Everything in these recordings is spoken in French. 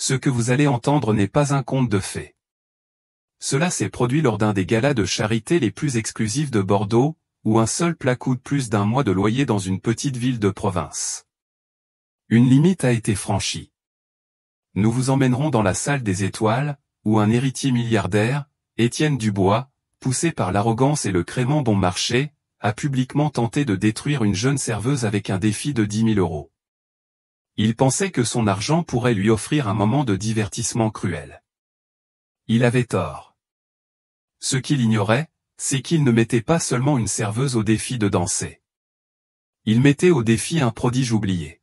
Ce que vous allez entendre n'est pas un conte de fées. Cela s'est produit lors d'un des galas de charité les plus exclusifs de Bordeaux, où un seul plat coûte plus d'un mois de loyer dans une petite ville de province. Une limite a été franchie. Nous vous emmènerons dans la salle des étoiles, où un héritier milliardaire, Étienne Dubois, poussé par l'arrogance et le crément bon marché, a publiquement tenté de détruire une jeune serveuse avec un défi de 10 000 €. Il pensait que son argent pourrait lui offrir un moment de divertissement cruel. Il avait tort. Ce qu'il ignorait, c'est qu'il ne mettait pas seulement une serveuse au défi de danser. Il mettait au défi un prodige oublié.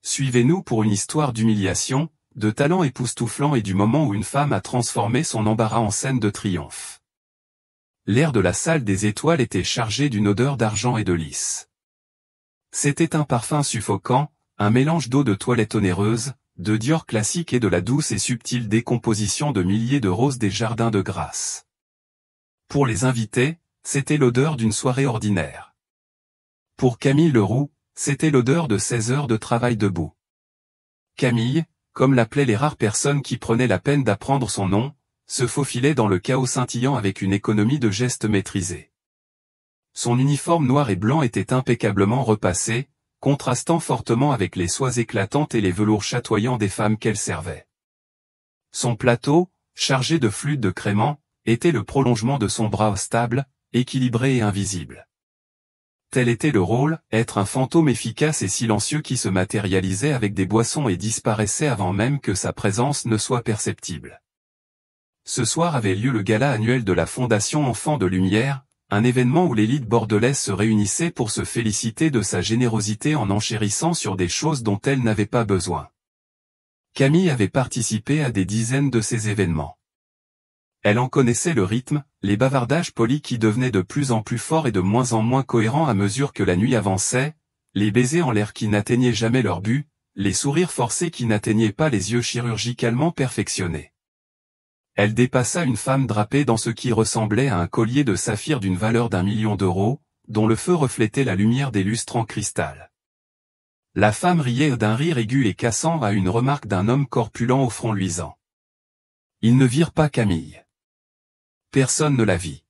Suivez-nous pour une histoire d'humiliation, de talent époustouflant et du moment où une femme a transformé son embarras en scène de triomphe. L'air de la salle des étoiles était chargé d'une odeur d'argent et de lys. C'était un parfum suffocant, un mélange d'eau de toilette onéreuse, de Dior classique et de la douce et subtile décomposition de milliers de roses des jardins de Grasse. Pour les invités, c'était l'odeur d'une soirée ordinaire. Pour Camille Leroux, c'était l'odeur de 16 heures de travail debout. Camille, comme l'appelaient les rares personnes qui prenaient la peine d'apprendre son nom, se faufilait dans le chaos scintillant avec une économie de gestes maîtrisée. Son uniforme noir et blanc était impeccablement repassé, contrastant fortement avec les soies éclatantes et les velours chatoyants des femmes qu'elle servait. Son plateau, chargé de flûtes de crément, était le prolongement de son bras stable, équilibré et invisible. Tel était le rôle, être un fantôme efficace et silencieux qui se matérialisait avec des boissons et disparaissait avant même que sa présence ne soit perceptible. Ce soir avait lieu le gala annuel de la Fondation Enfants de Lumière, un événement où l'élite bordelaise se réunissait pour se féliciter de sa générosité en enchérissant sur des choses dont elle n'avait pas besoin. Camille avait participé à des dizaines de ces événements. Elle en connaissait le rythme, les bavardages polis qui devenaient de plus en plus forts et de moins en moins cohérents à mesure que la nuit avançait, les baisers en l'air qui n'atteignaient jamais leur but, les sourires forcés qui n'atteignaient pas les yeux chirurgicalement perfectionnés. Elle dépassa une femme drapée dans ce qui ressemblait à un collier de saphir d'une valeur d'1 million d'euros, dont le feu reflétait la lumière des lustres en cristal. La femme riait d'un rire aigu et cassant à une remarque d'un homme corpulent au front luisant. Ils ne virent pas Camille. Personne ne la vit.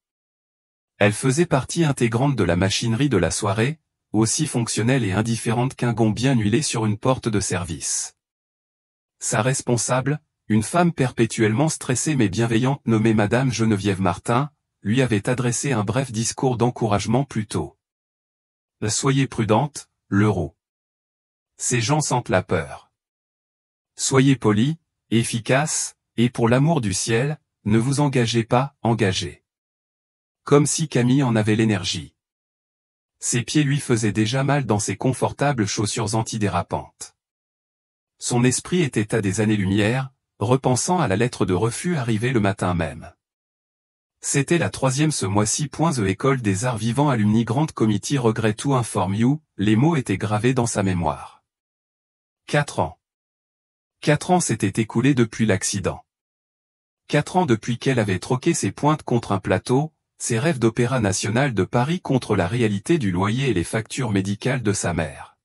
Elle faisait partie intégrante de la machinerie de la soirée, aussi fonctionnelle et indifférente qu'un gond bien huilé sur une porte de service. Sa responsable, une femme perpétuellement stressée mais bienveillante nommée Madame Geneviève Martin, lui avait adressé un bref discours d'encouragement plus tôt. « Soyez prudente, Leroux. Ces gens sentent la peur. Soyez polis, efficaces, et pour l'amour du ciel, ne vous engagez pas, engagez. » Comme si Camille en avait l'énergie. Ses pieds lui faisaient déjà mal dans ses confortables chaussures antidérapantes. Son esprit était à des années-lumière, repensant à la lettre de refus arrivée le matin même. C'était la 3e ce mois-ci. The École des Arts Vivants Alumni Grand Committee Regret to inform you, les mots étaient gravés dans sa mémoire. 4 ans. 4 ans s'étaient écoulés depuis l'accident. 4 ans depuis qu'elle avait troqué ses pointes contre un plateau, ses rêves d'opéra national de Paris contre la réalité du loyer et les factures médicales de sa mère.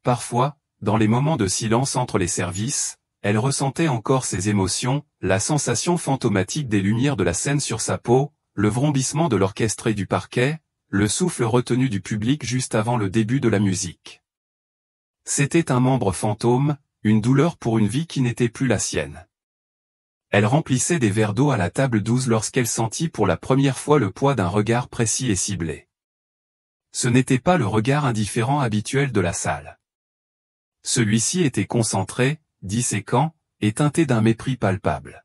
Parfois, dans les moments de silence entre les services, elle ressentait encore ses émotions, la sensation fantomatique des lumières de la scène sur sa peau, le vrombissement de l'orchestre et du parquet, le souffle retenu du public juste avant le début de la musique. C'était un membre fantôme, une douleur pour une vie qui n'était plus la sienne. Elle remplissait des verres d'eau à la table 12 lorsqu'elle sentit pour la première fois le poids d'un regard précis et ciblé. Ce n'était pas le regard indifférent habituel de la salle. Celui-ci était concentré, disséquant, et teinté d'un mépris palpable.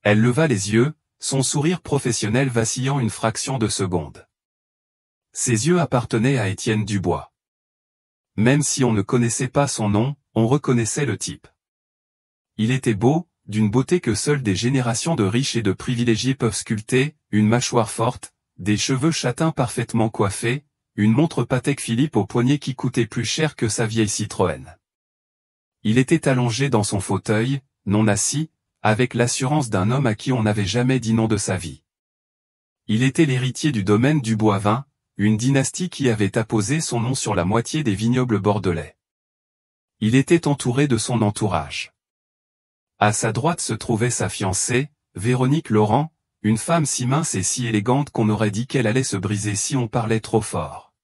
Elle leva les yeux, son sourire professionnel vacillant une fraction de seconde. Ses yeux appartenaient à Étienne Dubois. Même si on ne connaissait pas son nom, on reconnaissait le type. Il était beau, d'une beauté que seules des générations de riches et de privilégiés peuvent sculpter, une mâchoire forte, des cheveux châtains parfaitement coiffés, une montre Patek Philippe au poignet qui coûtait plus cher que sa vieille Citroën. Il était allongé dans son fauteuil, non assis, avec l'assurance d'un homme à qui on n'avait jamais dit non de sa vie. Il était l'héritier du domaine du Bois-Vin, une dynastie qui avait apposé son nom sur la moitié des vignobles bordelais. Il était entouré de son entourage. À sa droite se trouvait sa fiancée, Véronique Laurent, une femme si mince et si élégante qu'on aurait dit qu'elle allait se briser si on parlait trop fort.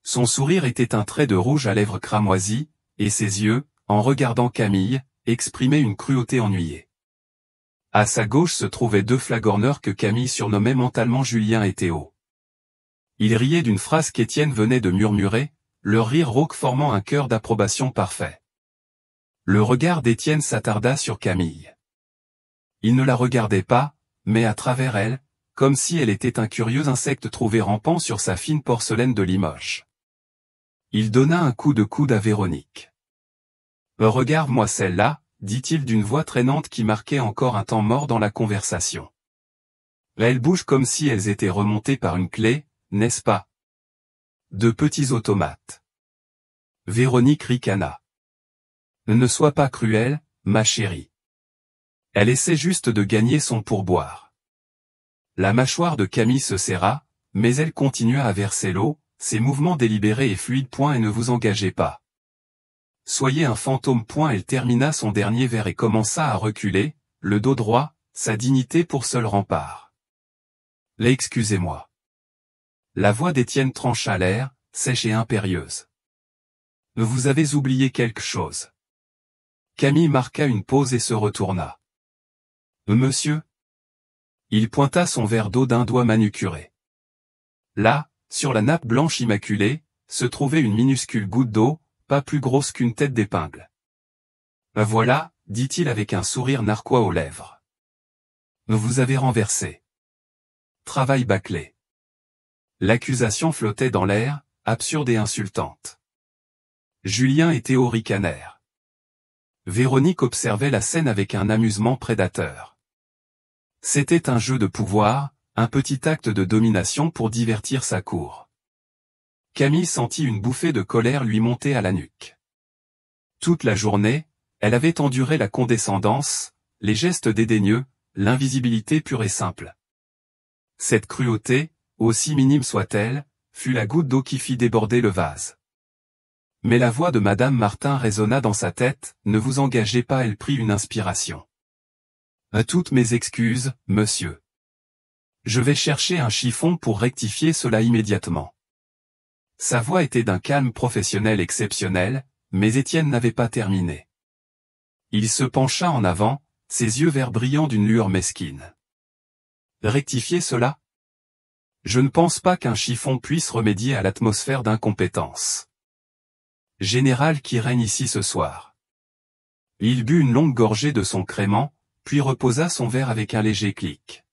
Son sourire était un trait de rouge à lèvres cramoisies, et ses yeux, en regardant Camille, exprimaient une cruauté ennuyée. À sa gauche se trouvaient deux flagorneurs que Camille surnommait mentalement Julien et Théo. Ils riaient d'une phrase qu'Étienne venait de murmurer, leur rire rauque formant un chœur d'approbation parfait. Le regard d'Étienne s'attarda sur Camille. Il ne la regardait pas, mais à travers elle, comme si elle était un curieux insecte trouvé rampant sur sa fine porcelaine de Limoges. Il donna un coup de coude à Véronique. « Regarde-moi celle-là », dit-il d'une voix traînante qui marquait encore un temps mort dans la conversation. « Elles bougent comme si elles étaient remontées par une clé, n'est-ce pas? De petits automates. » Véronique ricana. « Ne sois pas cruelle, ma chérie. Elle essaie juste de gagner son pourboire. » La mâchoire de Camille se serra, mais elle continua à verser l'eau, ses mouvements délibérés et fluides. Et ne vous engagez pas. Soyez un fantôme. Elle termina son dernier vers et commença à reculer, le dos droit, sa dignité pour seul rempart. « Excusez-moi. » La voix d'Étienne trancha l'air, sèche et impérieuse. « Vous avez oublié quelque chose. » Camille marqua une pause et se retourna. « Monsieur ?» Il pointa son verre d'eau d'un doigt manucuré. Là, sur la nappe blanche immaculée, se trouvait une minuscule goutte d'eau, pas plus grosse qu'une tête d'épingle. « Voilà, » dit-il avec un sourire narquois aux lèvres. « Vous avez renversé. » Travail bâclé. L'accusation flottait dans l'air, absurde et insultante. Julien et Théo ricanèrent. Véronique observait la scène avec un amusement prédateur. C'était un jeu de pouvoir, un petit acte de domination pour divertir sa cour. Camille sentit une bouffée de colère lui monter à la nuque. Toute la journée, elle avait enduré la condescendance, les gestes dédaigneux, l'invisibilité pure et simple. Cette cruauté, aussi minime soit-elle, fut la goutte d'eau qui fit déborder le vase. Mais la voix de Madame Martin résonna dans sa tête, « Ne vous engagez pas », elle prit une inspiration. « Toutes mes excuses, monsieur. Je vais chercher un chiffon pour rectifier cela immédiatement. » Sa voix était d'un calme professionnel exceptionnel, mais Étienne n'avait pas terminé. Il se pencha en avant, ses yeux verts brillants d'une lueur mesquine. « Rectifier cela ? Je ne pense pas qu'un chiffon puisse remédier à l'atmosphère d'incompétence générale qui règne ici ce soir. » Il but une longue gorgée de son crément, puis reposa son verre avec un léger clic.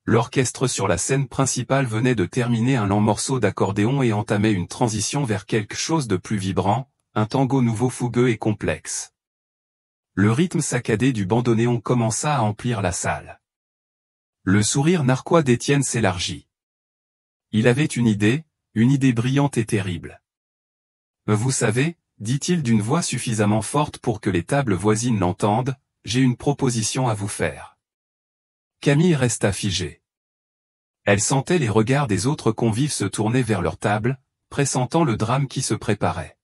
L'orchestre sur la scène principale venait de terminer un lent morceau d'accordéon et entamait une transition vers quelque chose de plus vibrant, un tango nouveau fougueux et complexe. Le rythme saccadé du bandoneon commença à emplir la salle. Le sourire narquois d'Étienne s'élargit. Il avait une idée brillante et terrible. « Vous savez, » dit-il d'une voix suffisamment forte pour que les tables voisines l'entendent, « j'ai une proposition à vous faire. » Camille resta figée. Elle sentait les regards des autres convives se tourner vers leur table, pressentant le drame qui se préparait.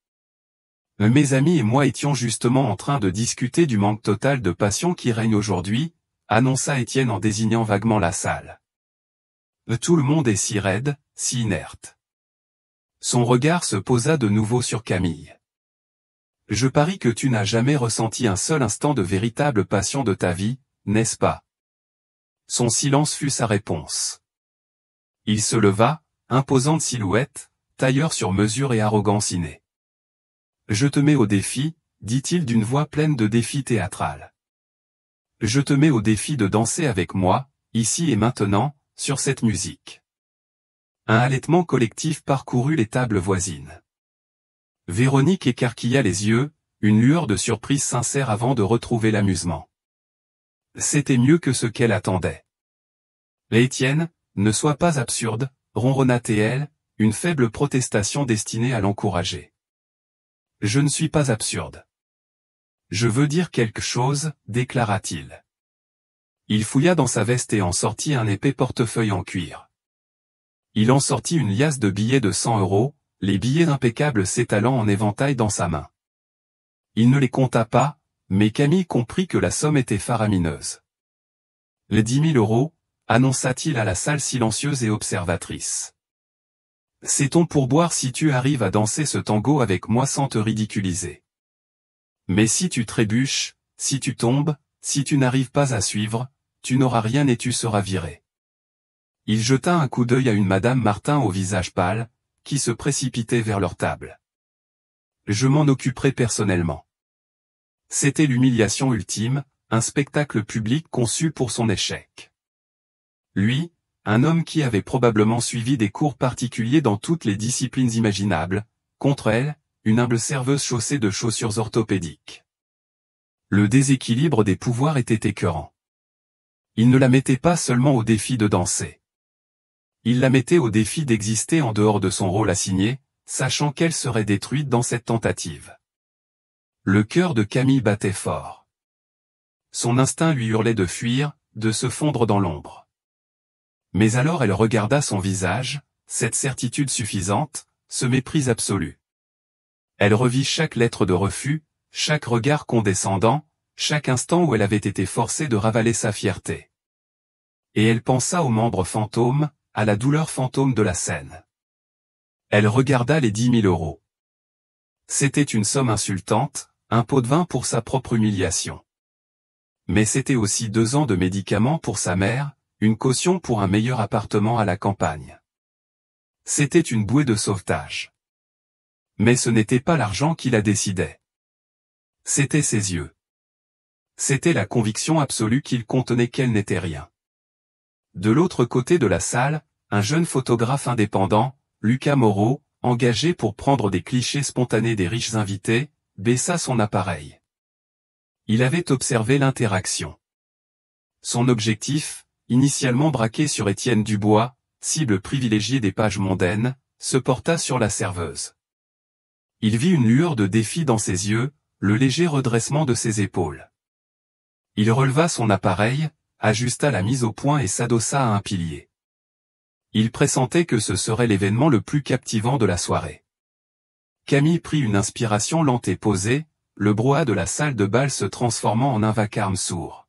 « Mes amis et moi étions justement en train de discuter du manque total de passion qui règne aujourd'hui, » annonça Étienne en désignant vaguement la salle. « Tout le monde est si raide, si inerte. » Son regard se posa de nouveau sur Camille. « Je parie que tu n'as jamais ressenti un seul instant de véritable passion de ta vie, n'est-ce pas ?» Son silence fut sa réponse. Il se leva, imposante silhouette, tailleur sur mesure et arrogance innée. « Je te mets au défi, » dit-il d'une voix pleine de défi théâtral. « Je te mets au défi de danser avec moi, ici et maintenant, sur cette musique. » Un halètement collectif parcourut les tables voisines. Véronique écarquilla les yeux, une lueur de surprise sincère avant de retrouver l'amusement. C'était mieux que ce qu'elle attendait. « Étienne, ne sois pas absurde, » ronronna-t-elle, une faible protestation destinée à l'encourager. « Je ne suis pas absurde. Je veux dire quelque chose, » déclara-t-il. Il fouilla dans sa veste et en sortit un épais portefeuille en cuir. Il en sortit une liasse de billets de 100 €, les billets impeccables s'étalant en éventail dans sa main. Il ne les compta pas, Mais Camille comprit que la somme était faramineuse. Les 10 000 €, annonça-t-il à la salle silencieuse et observatrice. C'est ton pourboire si tu arrives à danser ce tango avec moi sans te ridiculiser. Mais si tu trébuches, si tu tombes, si tu n'arrives pas à suivre, tu n'auras rien et tu seras viré. Il jeta un coup d'œil à une madame Martin au visage pâle, qui se précipitait vers leur table. Je m'en occuperai personnellement. C'était l'humiliation ultime, un spectacle public conçu pour son échec. Lui, un homme qui avait probablement suivi des cours particuliers dans toutes les disciplines imaginables, contre elle, une humble serveuse chaussée de chaussures orthopédiques. Le déséquilibre des pouvoirs était écœurant. Il ne la mettait pas seulement au défi de danser. Il la mettait au défi d'exister en dehors de son rôle assigné, sachant qu'elle serait détruite dans cette tentative. Le cœur de Camille battait fort. Son instinct lui hurlait de fuir, de se fondre dans l'ombre. Mais alors elle regarda son visage, cette certitude suffisante, ce mépris absolu. Elle revit chaque lettre de refus, chaque regard condescendant, chaque instant où elle avait été forcée de ravaler sa fierté. Et elle pensa aux membres fantômes, à la douleur fantôme de la scène. Elle regarda les 10 000 €. C'était une somme insultante, un pot de vin pour sa propre humiliation. Mais c'était aussi 2 ans de médicaments pour sa mère, une caution pour un meilleur appartement à la campagne. C'était une bouée de sauvetage. Mais ce n'était pas l'argent qui la décidait. C'était ses yeux. C'était la conviction absolue qu'il contenait qu'elle n'était rien. De l'autre côté de la salle, un jeune photographe indépendant, Lucas Moreau, engagé pour prendre des clichés spontanés des riches invités, baissa son appareil. Il avait observé l'interaction. Son objectif, initialement braqué sur Étienne Dubois, cible privilégiée des pages mondaines, se porta sur la serveuse. Il vit une lueur de défi dans ses yeux, le léger redressement de ses épaules. Il releva son appareil, ajusta la mise au point et s'adossa à un pilier. Il pressentait que ce serait l'événement le plus captivant de la soirée. Camille prit une inspiration lente et posée, le brouhaha de la salle de bal se transformant en un vacarme sourd.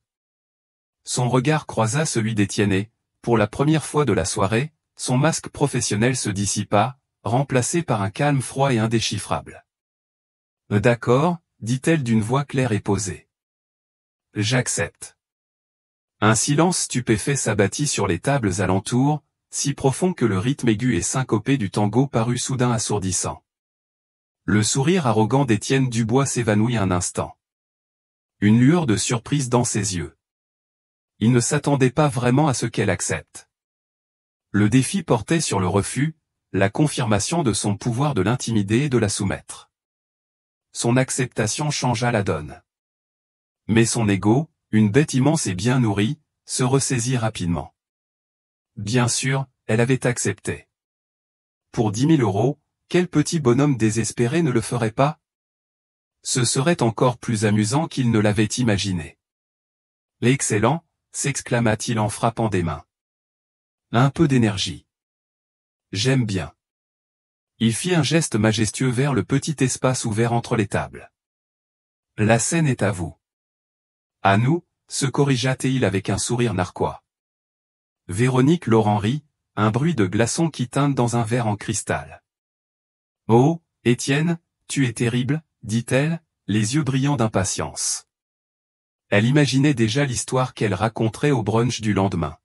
Son regard croisa celui d'Étienne et, pour la première fois de la soirée, son masque professionnel se dissipa, remplacé par un calme froid et indéchiffrable. « D'accord, dit-elle d'une voix claire et posée. « J'accepte. » Un silence stupéfait s'abattit sur les tables alentour, si profond que le rythme aigu et syncopé du tango parut soudain assourdissant. Le sourire arrogant d'Étienne Dubois s'évanouit un instant. Une lueur de surprise dans ses yeux. Il ne s'attendait pas vraiment à ce qu'elle accepte. Le défi portait sur le refus, la confirmation de son pouvoir de l'intimider et de la soumettre. Son acceptation changea la donne. Mais son ego, une bête immense et bien nourrie, se ressaisit rapidement. Bien sûr, elle avait accepté. Pour 10 000 €, quel petit bonhomme désespéré ne le ferait pas? Ce serait encore plus amusant qu'il ne l'avait imaginé. Excellent, s'exclama-t-il en frappant des mains. Un peu d'énergie. J'aime bien. Il fit un geste majestueux vers le petit espace ouvert entre les tables. La scène est à vous. À nous, se corrigea-t-il avec un sourire narquois. Véronique Laurent rit, un bruit de glaçons qui teinte dans un verre en cristal. Oh, Étienne, tu es terrible, dit-elle, les yeux brillants d'impatience. Elle imaginait déjà l'histoire qu'elle raconterait au brunch du lendemain.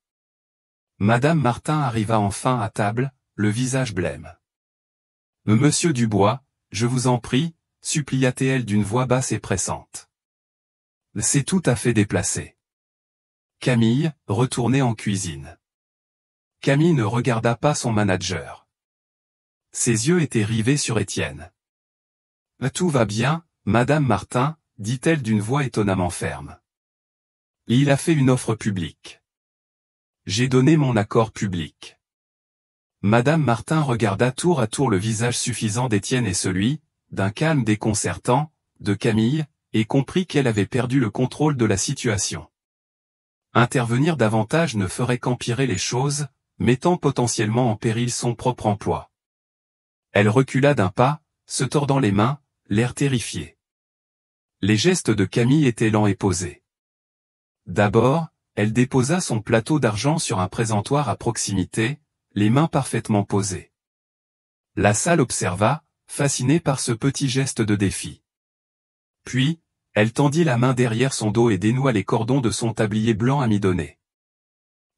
Madame Martin arriva enfin à table, le visage blême. « Monsieur Dubois, je vous en prie, supplia-t-elle d'une voix basse et pressante. C'est tout à fait déplacé. Camille, retournait en cuisine. Camille ne regarda pas son manager. Ses yeux étaient rivés sur Étienne. « Tout va bien, Madame Martin, dit-elle d'une voix étonnamment ferme. Il a fait une offre publique. J'ai donné mon accord public. » Madame Martin regarda tour à tour le visage suffisant d'Étienne et celui, d'un calme déconcertant, de Camille, et comprit qu'elle avait perdu le contrôle de la situation. Intervenir davantage ne ferait qu'empirer les choses, mettant potentiellement en péril son propre emploi. Elle recula d'un pas, se tordant les mains, l'air terrifié. Les gestes de Camille étaient lents et posés. D'abord, elle déposa son plateau d'argent sur un présentoir à proximité, les mains parfaitement posées. La salle observa, fascinée par ce petit geste de défi. Puis, elle tendit la main derrière son dos et dénoua les cordons de son tablier blanc amidonné.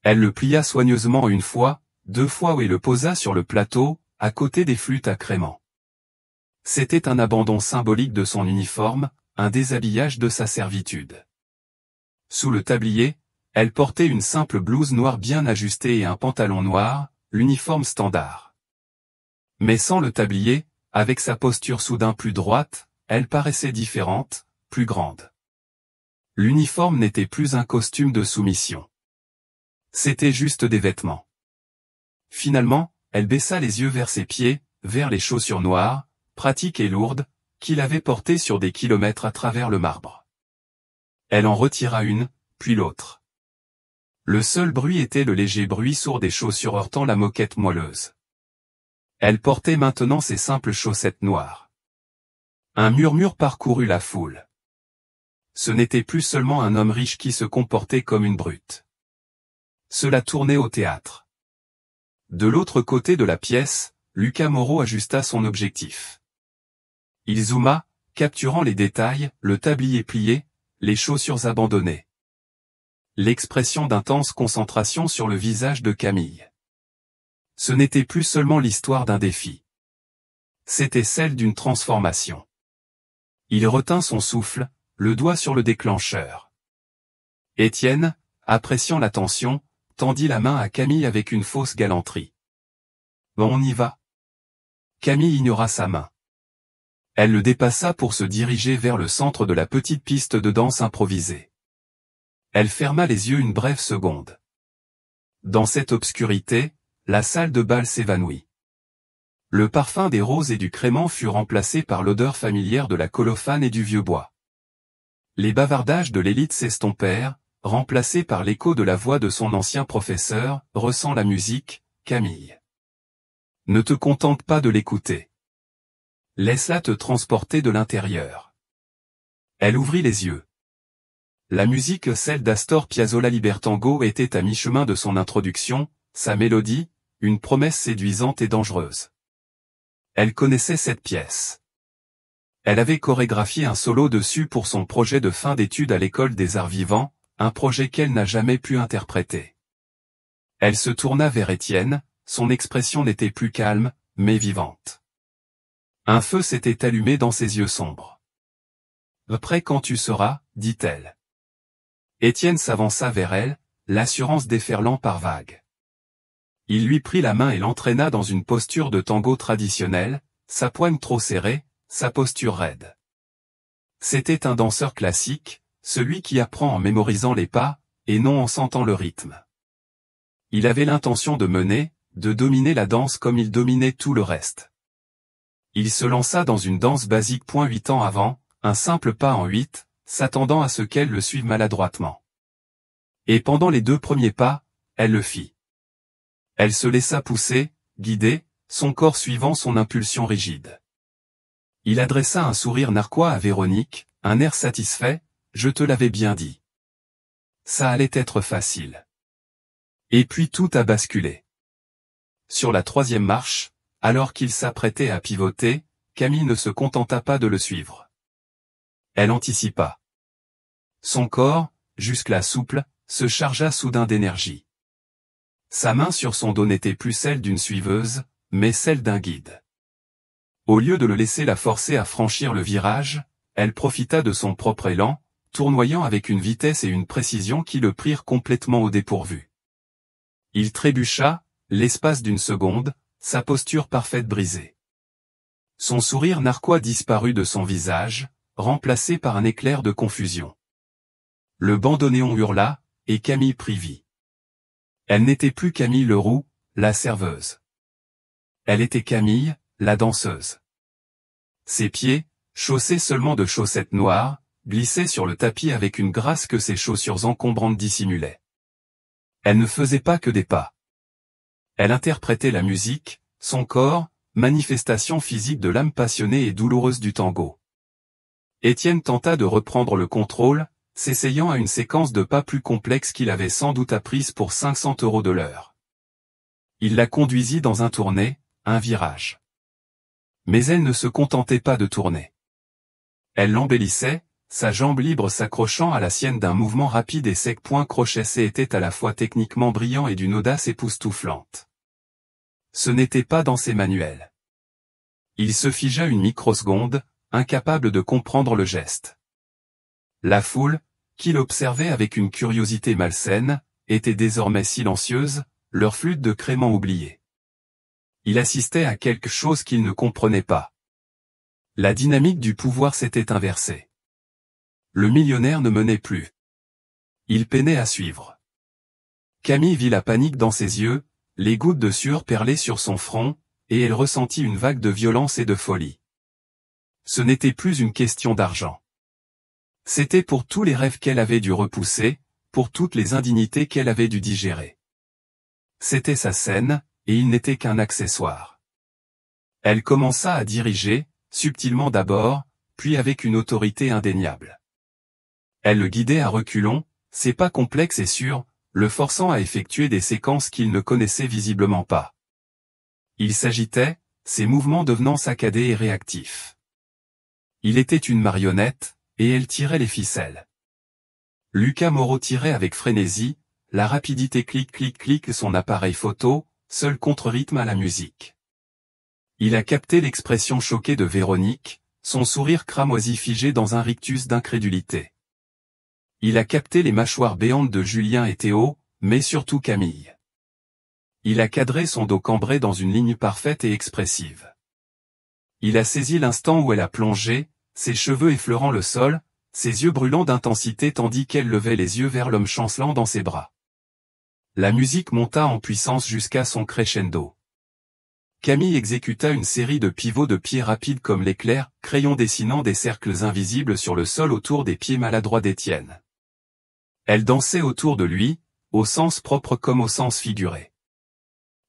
Elle le plia soigneusement une fois, deux fois et le posa sur le plateau, à côté des flûtes à crément. C'était un abandon symbolique de son uniforme, un déshabillage de sa servitude. Sous le tablier, elle portait une simple blouse noire bien ajustée et un pantalon noir, l'uniforme standard. Mais sans le tablier, avec sa posture soudain plus droite, elle paraissait différente, plus grande. L'uniforme n'était plus un costume de soumission. C'était juste des vêtements. Finalement, elle baissa les yeux vers ses pieds, vers les chaussures noires, pratiques et lourdes, qu'il avait portées sur des kilomètres à travers le marbre. Elle en retira une, puis l'autre. Le seul bruit était le léger bruit sourd des chaussures heurtant la moquette moelleuse. Elle portait maintenant ses simples chaussettes noires. Un murmure parcourut la foule. Ce n'était plus seulement un homme riche qui se comportait comme une brute. Cela tournait au théâtre. De l'autre côté de la pièce, Lucas Moreau ajusta son objectif. Il zooma, capturant les détails, le tablier plié, les chaussures abandonnées. L'expression d'intense concentration sur le visage de Camille. Ce n'était plus seulement l'histoire d'un défi. C'était celle d'une transformation. Il retint son souffle, le doigt sur le déclencheur. Étienne, appréciant la tension, tendit la main à Camille avec une fausse galanterie. « On y va ?» Camille ignora sa main. Elle le dépassa pour se diriger vers le centre de la petite piste de danse improvisée. Elle ferma les yeux une brève seconde. Dans cette obscurité, la salle de bal s'évanouit. Le parfum des roses et du crément fut remplacé par l'odeur familière de la colophane et du vieux bois. Les bavardages de l'élite s'estompèrent, remplacés par l'écho de la voix de son ancien professeur, « Ressens la musique, Camille. Ne te contente pas de l'écouter. Laisse-la te transporter de l'intérieur. » Elle ouvrit les yeux. La musique, celle d'Astor Piazzolla Libertango, était à mi-chemin de son introduction, sa mélodie, une promesse séduisante et dangereuse. Elle connaissait cette pièce. Elle avait chorégraphié un solo dessus pour son projet de fin d'études à l'école des arts vivants, un projet qu'elle n'a jamais pu interpréter. Elle se tourna vers Étienne, son expression n'était plus calme, mais vivante. Un feu s'était allumé dans ses yeux sombres. « Prêt quand tu seras, dit-elle. Étienne s'avança vers elle, l'assurance déferlant par vagues. Il lui prit la main et l'entraîna dans une posture de tango traditionnelle, sa poigne trop serrée, sa posture raide. C'était un danseur classique, celui qui apprend en mémorisant les pas, et non en sentant le rythme. Il avait l'intention de mener, de dominer la danse comme il dominait tout le reste. Il se lança dans une danse basique. 8 ans avant, un simple pas en 8, s'attendant à ce qu'elle le suive maladroitement. Et pendant les 2 premiers pas, elle le fit. Elle se laissa pousser, guider, son corps suivant son impulsion rigide. Il adressa un sourire narquois à Véronique, un air satisfait, « Je te l'avais bien dit. Ça allait être facile. » Et puis tout a basculé. Sur la 3e marche, alors qu'il s'apprêtait à pivoter, Camille ne se contenta pas de le suivre. Elle anticipa. Son corps, jusque-là souple, se chargea soudain d'énergie. Sa main sur son dos n'était plus celle d'une suiveuse, mais celle d'un guide. Au lieu de le laisser la forcer à franchir le virage, elle profita de son propre élan, tournoyant avec une vitesse et une précision qui le prirent complètement au dépourvu. Il trébucha, l'espace d'une seconde, sa posture parfaite brisée. Son sourire narquois disparut de son visage, remplacé par un éclair de confusion. Le bandoneon hurla, et Camille prit vie. Elle n'était plus Camille Leroux, la serveuse. Elle était Camille, la danseuse. Ses pieds, chaussés seulement de chaussettes noires, glissaient sur le tapis avec une grâce que ses chaussures encombrantes dissimulaient. Elle ne faisait pas que des pas. Elle interprétait la musique, son corps, manifestation physique de l'âme passionnée et douloureuse du tango. Étienne tenta de reprendre le contrôle, s'essayant à une séquence de pas plus complexe qu'il avait sans doute apprise pour 500 € de l'heure. Il la conduisit dans un tourné, un virage. Mais elle ne se contentait pas de tourner. Elle l'embellissait, sa jambe libre s'accrochant à la sienne d'un mouvement rapide et sec. Crochet C était à la fois techniquement brillant et d'une audace époustouflante. Ce n'était pas dans ses manuels. Il se figea une microseconde, incapable de comprendre le geste. La foule, qui l'observait avec une curiosité malsaine, était désormais silencieuse, leur flûte de crément oubliée. Il assistait à quelque chose qu'il ne comprenait pas. La dynamique du pouvoir s'était inversée. Le millionnaire ne menait plus. Il peinait à suivre. Camille vit la panique dans ses yeux, les gouttes de sueur perlaient sur son front, et elle ressentit une vague de violence et de folie. Ce n'était plus une question d'argent. C'était pour tous les rêves qu'elle avait dû repousser, pour toutes les indignités qu'elle avait dû digérer. C'était sa scène, et il n'était qu'un accessoire. Elle commença à diriger, subtilement d'abord, puis avec une autorité indéniable. Elle le guidait à reculons, ses pas complexes et sûrs, le forçant à effectuer des séquences qu'il ne connaissait visiblement pas. Il s'agitait, ses mouvements devenant saccadés et réactifs. Il était une marionnette, et elle tirait les ficelles. Lucas Moreau tirait avec frénésie, la rapidité clic-clic-clic son appareil photo, seul contre-rythme à la musique. Il a capté l'expression choquée de Véronique, son sourire cramoisi figé dans un rictus d'incrédulité. Il a capté les mâchoires béantes de Julien et Théo, mais surtout Camille. Il a cadré son dos cambré dans une ligne parfaite et expressive. Il a saisi l'instant où elle a plongé, ses cheveux effleurant le sol, ses yeux brûlants d'intensité tandis qu'elle levait les yeux vers l'homme chancelant dans ses bras. La musique monta en puissance jusqu'à son crescendo. Camille exécuta une série de pivots de pieds rapides comme l'éclair, crayon dessinant des cercles invisibles sur le sol autour des pieds maladroits d'Étienne. Elle dansait autour de lui, au sens propre comme au sens figuré.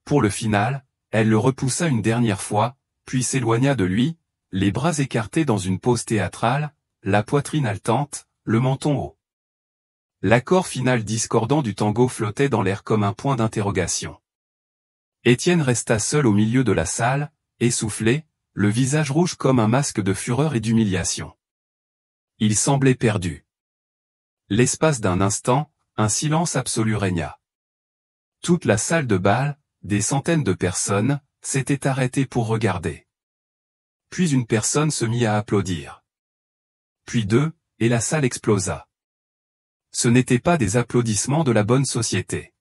Pour le final, elle le repoussa une dernière fois, puis s'éloigna de lui, les bras écartés dans une pose théâtrale, la poitrine haletante, le menton haut. L'accord final discordant du tango flottait dans l'air comme un point d'interrogation. Étienne resta seul au milieu de la salle, essoufflé, le visage rouge comme un masque de fureur et d'humiliation. Il semblait perdu. L'espace d'un instant, un silence absolu régna. Toute la salle de bal, des centaines de personnes, s'était arrêtée pour regarder. Puis une personne se mit à applaudir. Puis deux, et la salle explosa. Ce n'étaient pas des applaudissements de la bonne société.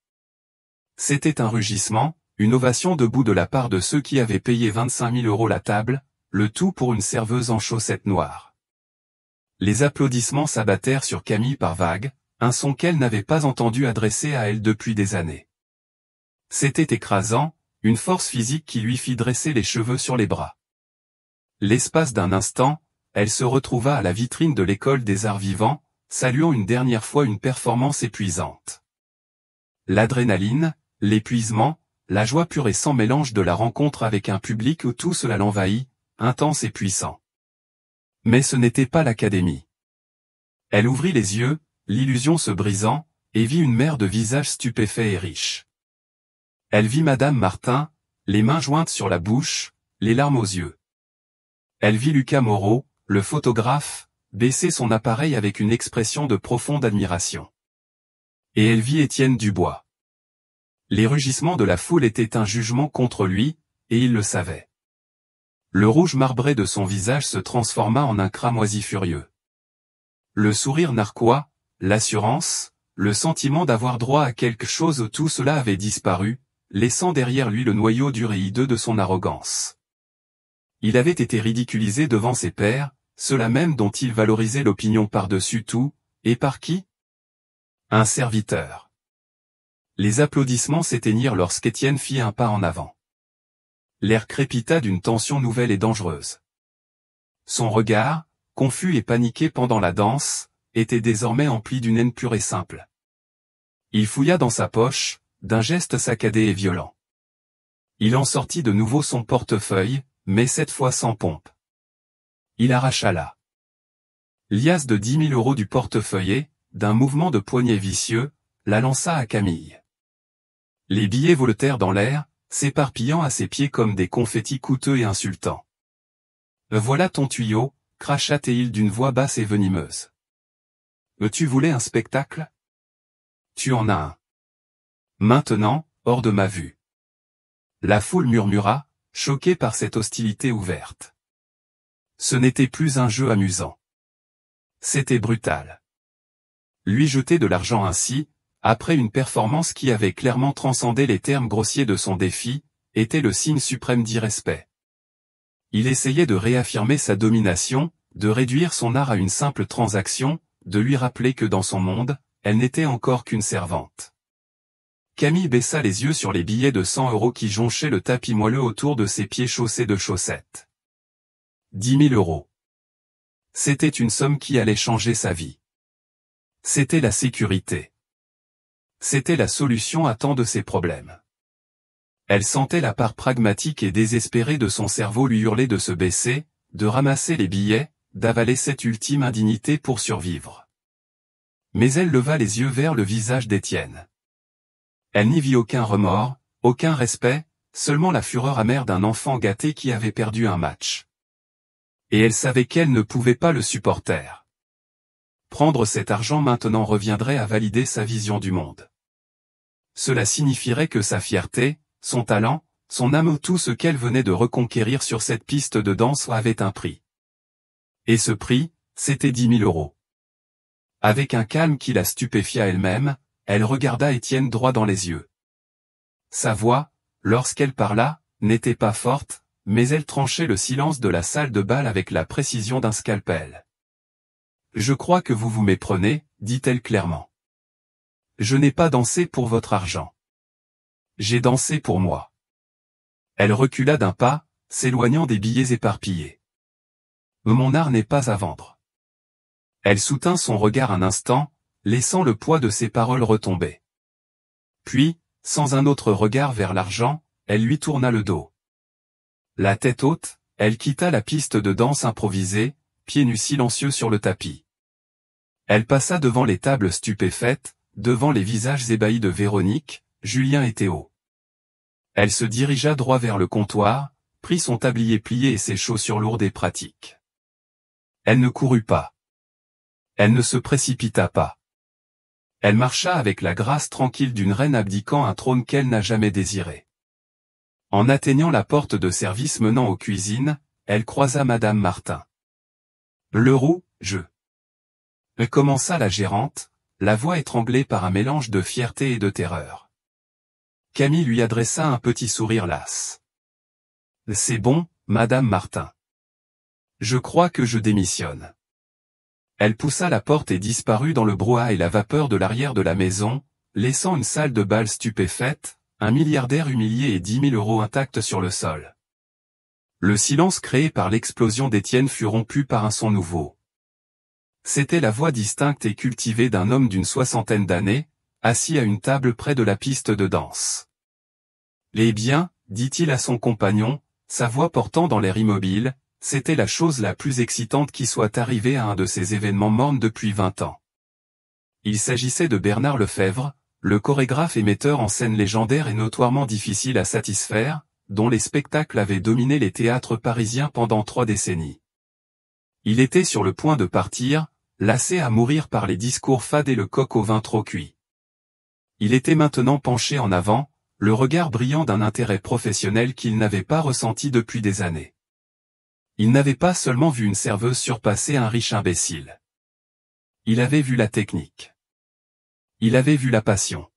C'était un rugissement, une ovation debout de la part de ceux qui avaient payé 25 000 € la table, le tout pour une serveuse en chaussettes noires. Les applaudissements s'abattèrent sur Camille par vagues, un son qu'elle n'avait pas entendu adressé à elle depuis des années. C'était écrasant, une force physique qui lui fit dresser les cheveux sur les bras. L'espace d'un instant, elle se retrouva à la vitrine de l'école des arts vivants, saluant une dernière fois une performance épuisante. L'adrénaline, l'épuisement, la joie pure et sans mélange de la rencontre avec un public où tout cela l'envahit, intense et puissant. Mais ce n'était pas l'académie. Elle ouvrit les yeux, l'illusion se brisant, et vit une mer de visages stupéfaits et riches. Elle vit Madame Martin, les mains jointes sur la bouche, les larmes aux yeux. Elle vit Lucas Moreau, le photographe, baisser son appareil avec une expression de profonde admiration. Et elle vit Étienne Dubois. Les rugissements de la foule étaient un jugement contre lui, et il le savait. Le rouge marbré de son visage se transforma en un cramoisi furieux. Le sourire narquois, l'assurance, le sentiment d'avoir droit à quelque chose, tout cela avait disparu, laissant derrière lui le noyau dur et hideux de son arrogance. Il avait été ridiculisé devant ses pairs, ceux-là même dont il valorisait l'opinion par-dessus tout, et par qui? Un serviteur. Les applaudissements s'éteignirent lorsqu'Étienne fit un pas en avant. L'air crépita d'une tension nouvelle et dangereuse. Son regard, confus et paniqué pendant la danse, était désormais empli d'une haine pure et simple. Il fouilla dans sa poche, d'un geste saccadé et violent. Il en sortit de nouveau son portefeuille, mais cette fois sans pompe. Il arracha la Liasse de 10 000 € du portefeuille, d'un mouvement de poignet vicieux, la lança à Camille. Les billets voltèrent dans l'air, s'éparpillant à ses pieds comme des confettis coûteux et insultants. « Voilà ton tuyau », cracha Théil d'une voix basse et venimeuse. « Tu voulais un spectacle ? Tu en as un. Maintenant, hors de ma vue. » La foule murmura, choquée par cette hostilité ouverte. Ce n'était plus un jeu amusant. C'était brutal. Lui jeter de l'argent ainsi, après une performance qui avait clairement transcendé les termes grossiers de son défi, était le signe suprême d'irrespect. Il essayait de réaffirmer sa domination, de réduire son art à une simple transaction, de lui rappeler que dans son monde, elle n'était encore qu'une servante. Camille baissa les yeux sur les billets de 100 € qui jonchaient le tapis moelleux autour de ses pieds chaussés de chaussettes. 10 000 €. C'était une somme qui allait changer sa vie. C'était la sécurité. C'était la solution à tant de ses problèmes. Elle sentait la part pragmatique et désespérée de son cerveau lui hurler de se baisser, de ramasser les billets, d'avaler cette ultime indignité pour survivre. Mais elle leva les yeux vers le visage d'Étienne. Elle n'y vit aucun remords, aucun respect, seulement la fureur amère d'un enfant gâté qui avait perdu un match. Et elle savait qu'elle ne pouvait pas le supporter. Prendre cet argent maintenant reviendrait à valider sa vision du monde. Cela signifierait que sa fierté, son talent, son âme, tout ce qu'elle venait de reconquérir sur cette piste de danse avait un prix. Et ce prix, c'était 10 000 €. Avec un calme qui la stupéfia elle-même, elle regarda Étienne droit dans les yeux. Sa voix, lorsqu'elle parla, n'était pas forte, mais elle tranchait le silence de la salle de bal avec la précision d'un scalpel. « Je crois que vous vous méprenez, » dit-elle clairement. « Je n'ai pas dansé pour votre argent. J'ai dansé pour moi. » Elle recula d'un pas, s'éloignant des billets éparpillés. « Mon art n'est pas à vendre. » Elle soutint son regard un instant, laissant le poids de ses paroles retomber. Puis, sans un autre regard vers l'argent, elle lui tourna le dos. La tête haute, elle quitta la piste de danse improvisée, pieds nus silencieux sur le tapis. Elle passa devant les tables stupéfaites, devant les visages ébahis de Véronique, Julien et Théo. Elle se dirigea droit vers le comptoir, prit son tablier plié et ses chaussures lourdes et pratiques. Elle ne courut pas. Elle ne se précipita pas. Elle marcha avec la grâce tranquille d'une reine abdiquant un trône qu'elle n'a jamais désiré. En atteignant la porte de service menant aux cuisines, elle croisa Madame Martin. « Leroux, je... » commença la gérante, la voix étranglée par un mélange de fierté et de terreur. Camille lui adressa un petit sourire las. « C'est bon, Madame Martin. Je crois que je démissionne. » Elle poussa la porte et disparut dans le brouhaha et la vapeur de l'arrière de la maison, laissant une salle de bal stupéfaite, un milliardaire humilié et 10 000 € intacts sur le sol. Le silence créé par l'explosion d'Étienne fut rompu par un son nouveau. C'était la voix distincte et cultivée d'un homme d'une soixantaine d'années, assis à une table près de la piste de danse. « Eh bien, » dit-il à son compagnon, sa voix portant dans l'air immobile, c'était la chose la plus excitante qui soit arrivée à un de ces événements mornes depuis 20 ans. Il s'agissait de Bernard Lefebvre, le chorégraphe et metteur en scène légendaire et notoirement difficile à satisfaire, dont les spectacles avaient dominé les théâtres parisiens pendant 3 décennies. Il était sur le point de partir, lassé à mourir par les discours fades et le coq au vin trop cuit. Il était maintenant penché en avant, le regard brillant d'un intérêt professionnel qu'il n'avait pas ressenti depuis des années. Il n'avait pas seulement vu une serveuse surpasser un riche imbécile. Il avait vu la technique. Il avait vu la passion.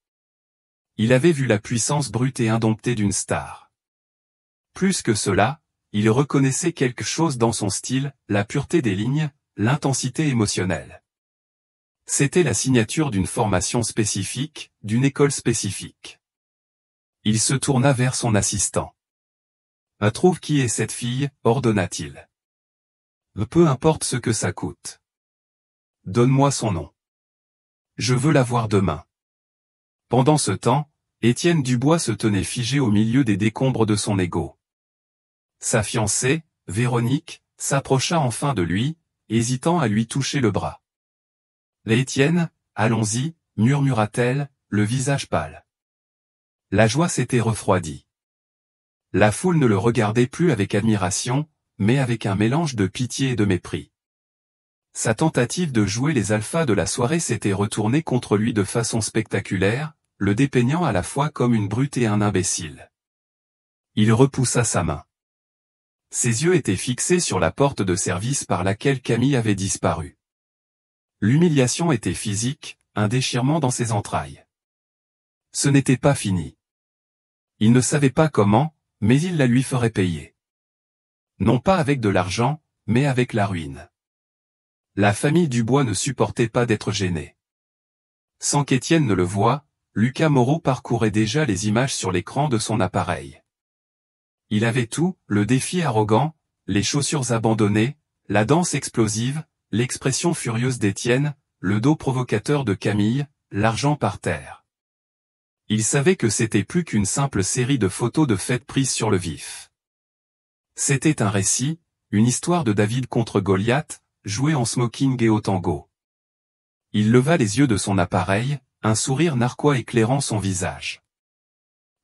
Il avait vu la puissance brute et indomptée d'une star. Plus que cela, il reconnaissait quelque chose dans son style, la pureté des lignes, l'intensité émotionnelle. C'était la signature d'une formation spécifique, d'une école spécifique. Il se tourna vers son assistant. « Trouve qui est cette fille, » ordonna-t-il. « Peu importe ce que ça coûte. Donne-moi son nom. Je veux la voir demain. » Pendant ce temps, Étienne Dubois se tenait figé au milieu des décombres de son ego. Sa fiancée, Véronique, s'approcha enfin de lui, hésitant à lui toucher le bras. « Étienne, allons-y, murmura-t-elle, le visage pâle. La joie s'était refroidie. La foule ne le regardait plus avec admiration, mais avec un mélange de pitié et de mépris. Sa tentative de jouer les alphas de la soirée s'était retournée contre lui de façon spectaculaire, le dépeignant à la fois comme une brute et un imbécile. Il repoussa sa main. Ses yeux étaient fixés sur la porte de service par laquelle Camille avait disparu. L'humiliation était physique, un déchirement dans ses entrailles. Ce n'était pas fini. Il ne savait pas comment, mais il la lui ferait payer. Non pas avec de l'argent, mais avec la ruine. La famille Dubois ne supportait pas d'être gênée. Sans qu'Étienne ne le voie, Lucas Moreau parcourait déjà les images sur l'écran de son appareil. Il avait tout, le défi arrogant, les chaussures abandonnées, la danse explosive, l'expression furieuse d'Étienne, le dos provocateur de Camille, l'argent par terre. Il savait que c'était plus qu'une simple série de photos de fêtes prises sur le vif. C'était un récit, une histoire de David contre Goliath, jouée en smoking et au tango. Il leva les yeux de son appareil, un sourire narquois éclairant son visage.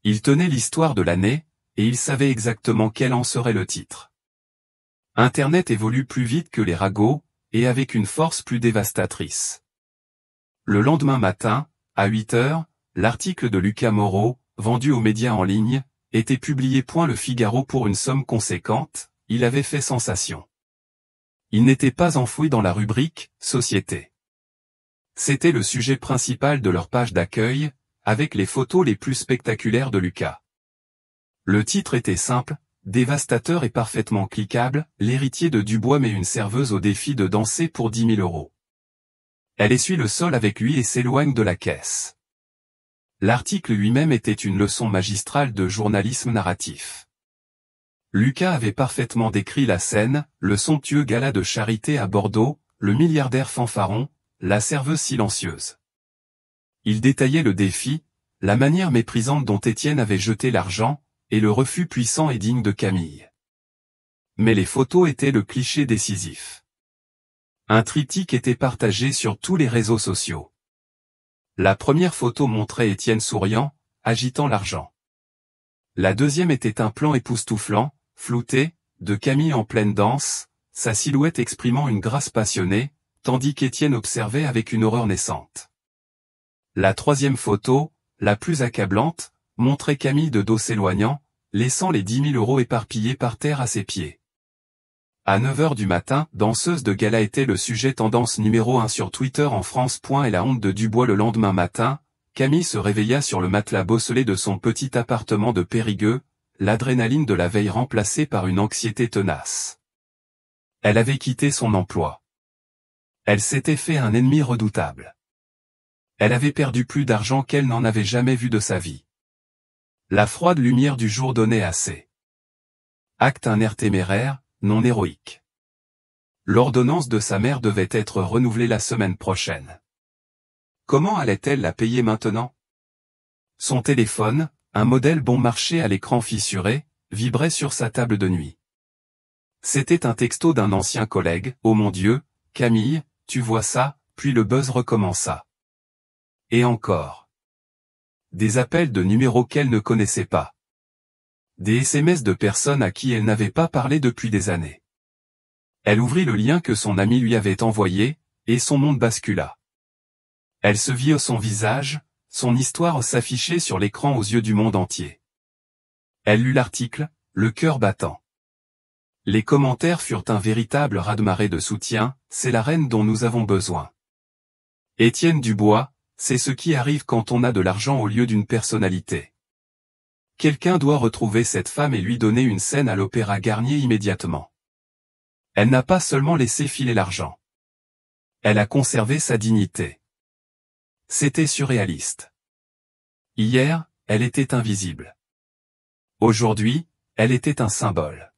Il tenait l'histoire de l'année, et il savait exactement quel en serait le titre. Internet évolue plus vite que les ragots, et avec une force plus dévastatrice. Le lendemain matin, à 8 heures, l'article de Lucas Moreau, vendu aux médias en ligne, était publié. Le Figaro pour une somme conséquente, il avait fait sensation. Il n'était pas enfoui dans la rubrique « Société ». C'était le sujet principal de leur page d'accueil, avec les photos les plus spectaculaires de Lucas. Le titre était simple, dévastateur et parfaitement cliquable, l'héritier de Dubois met une serveuse au défi de danser pour 10 000 €. Elle essuie le sol avec lui et s'éloigne de la caisse. L'article lui-même était une leçon magistrale de journalisme narratif. Lucas avait parfaitement décrit la scène, le somptueux gala de charité à Bordeaux, le milliardaire fanfaron, la serveuse silencieuse. Il détaillait le défi, la manière méprisante dont Étienne avait jeté l'argent, et le refus puissant et digne de Camille. Mais les photos étaient le cliché décisif. Un triptyque était partagé sur tous les réseaux sociaux. La première photo montrait Étienne souriant, agitant l'argent. La deuxième était un plan époustouflant, flouté, de Camille en pleine danse, sa silhouette exprimant une grâce passionnée, tandis qu'Étienne observait avec une horreur naissante. La troisième photo, la plus accablante, montrait Camille de dos s'éloignant, laissant les 10 000 € éparpillés par terre à ses pieds. À 9 heures du matin, danseuse de gala était le sujet tendance numéro 1 sur Twitter en France. Et la honte de Dubois le lendemain matin, Camille se réveilla sur le matelas bosselé de son petit appartement de Périgueux, l'adrénaline de la veille remplacée par une anxiété tenace. Elle avait quitté son emploi. Elle s'était fait un ennemi redoutable. Elle avait perdu plus d'argent qu'elle n'en avait jamais vu de sa vie. La froide lumière du jour donnait assez. Acte un air téméraire, non héroïque. L'ordonnance de sa mère devait être renouvelée la semaine prochaine. Comment allait-elle la payer maintenant? Son téléphone, un modèle bon marché à l'écran fissuré, vibrait sur sa table de nuit. C'était un texto d'un ancien collègue. « Oh mon Dieu, Camille, tu vois ça ?» Puis le buzz recommença. Et encore. Des appels de numéros qu'elle ne connaissait pas. Des SMS de personnes à qui elle n'avait pas parlé depuis des années. Elle ouvrit le lien que son ami lui avait envoyé, et son monde bascula. Elle se vit son visage, son histoire s'affichait sur l'écran aux yeux du monde entier. Elle lut l'article, le cœur battant. Les commentaires furent un véritable raz-de-marée de soutien. « C'est la reine dont nous avons besoin. Étienne Dubois, c'est ce qui arrive quand on a de l'argent au lieu d'une personnalité. Quelqu'un doit retrouver cette femme et lui donner une scène à l'Opéra Garnier immédiatement. » Elle n'a pas seulement laissé filer l'argent. Elle a conservé sa dignité. C'était surréaliste. Hier, elle était invisible. Aujourd'hui, elle était un symbole.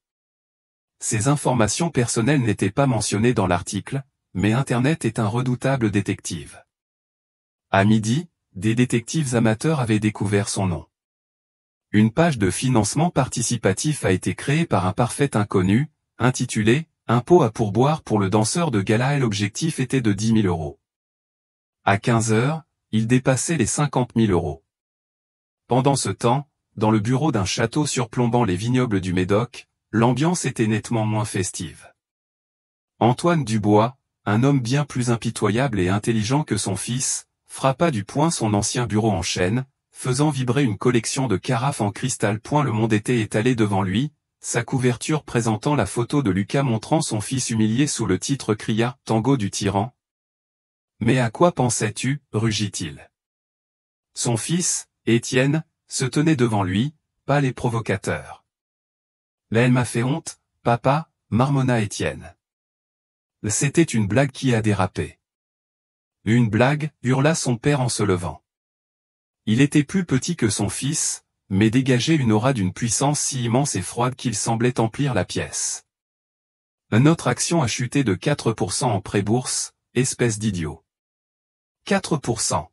Ses informations personnelles n'étaient pas mentionnées dans l'article, mais Internet est un redoutable détective. À midi, des détectives amateurs avaient découvert son nom. Une page de financement participatif a été créée par un parfait inconnu, intitulée « Impôt à pourboire pour le danseur de gala et l'objectif était de 10 000 €. À 15 heures, il dépassait les 50 000 €. Pendant ce temps, dans le bureau d'un château surplombant les vignobles du Médoc, l'ambiance était nettement moins festive. Antoine Dubois, un homme bien plus impitoyable et intelligent que son fils, frappa du poing son ancien bureau en chêne, faisant vibrer une collection de carafes en cristal. Le monde était étalé devant lui, sa couverture présentant la photo de Lucas montrant son fils humilié sous le titre criard « Tango du tyran ». « Mais à quoi pensais-tu » rugit-il. Son fils, Étienne, se tenait devant lui, pâle et provocateur. « Là elle m'a fait honte, papa » marmonna Étienne. C'était une blague qui a dérapé. Une blague, hurla son père en se levant. Il était plus petit que son fils, mais dégageait une aura d'une puissance si immense et froide qu'il semblait emplir la pièce. Notre action a chuté de 4% en pré-bourse, espèce d'idiot. 4%.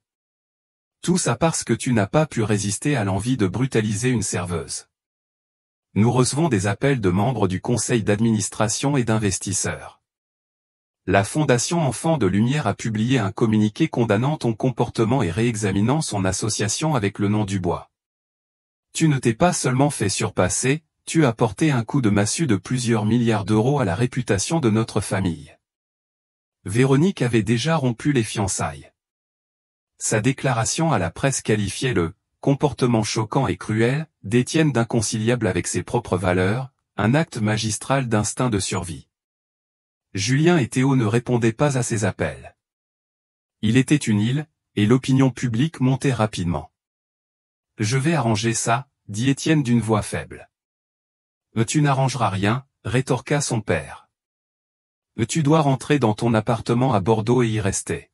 Tout ça parce que tu n'as pas pu résister à l'envie de brutaliser une serveuse. Nous recevons des appels de membres du conseil d'administration et d'investisseurs. La Fondation Enfants de Lumière a publié un communiqué condamnant ton comportement et réexaminant son association avec le nom Dubois. Tu ne t'es pas seulement fait surpasser, tu as porté un coup de massue de plusieurs milliards d'euros à la réputation de notre famille. Véronique avait déjà rompu les fiançailles. Sa déclaration à la presse qualifiait le « comportement choquant et cruel » d'Étienne d'inconciliable avec ses propres valeurs, un acte magistral d'instinct de survie. Julien et Théo ne répondaient pas à ses appels. Il était une île, et l'opinion publique montait rapidement. « Je vais arranger ça », dit Étienne d'une voix faible. « Tu n'arrangeras rien », rétorqua son père. « Tu dois rentrer dans ton appartement à Bordeaux et y rester.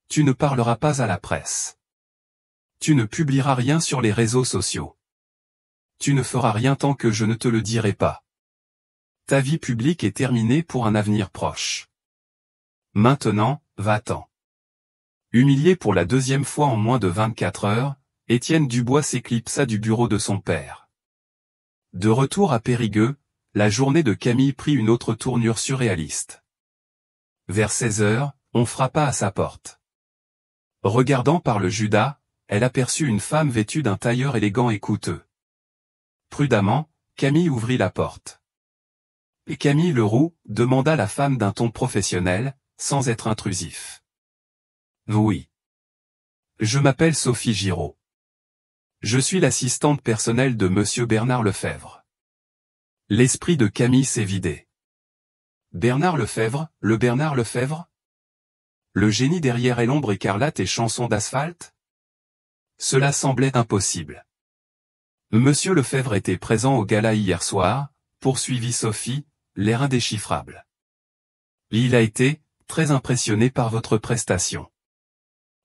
Tu ne parleras pas à la presse. Tu ne publieras rien sur les réseaux sociaux. Tu ne feras rien tant que je ne te le dirai pas. Ta vie publique est terminée pour un avenir proche. Maintenant, va-t'en. » Humilié pour la deuxième fois en moins de 24 heures, Étienne Dubois s'éclipsa du bureau de son père. De retour à Périgueux, la journée de Camille prit une autre tournure surréaliste. Vers 16 heures, on frappa à sa porte. Regardant par le Judas, elle aperçut une femme vêtue d'un tailleur élégant et coûteux. Prudemment, Camille ouvrit la porte. « Et Camille Leroux » demanda la femme d'un ton professionnel, sans être intrusif. « Oui. Je m'appelle Sophie Giraud. Je suis l'assistante personnelle de Monsieur Bernard Lefebvre. » L'esprit de Camille s'est vidé. Bernard Lefebvre, le Bernard Lefebvre ? Le génie derrière Et l'ombre écarlate et Chansons d'asphalte ? Cela semblait impossible. Monsieur Lefebvre était présent au gala hier soir, poursuivit Sophie, l'air indéchiffrable. Il a été très impressionné par votre prestation.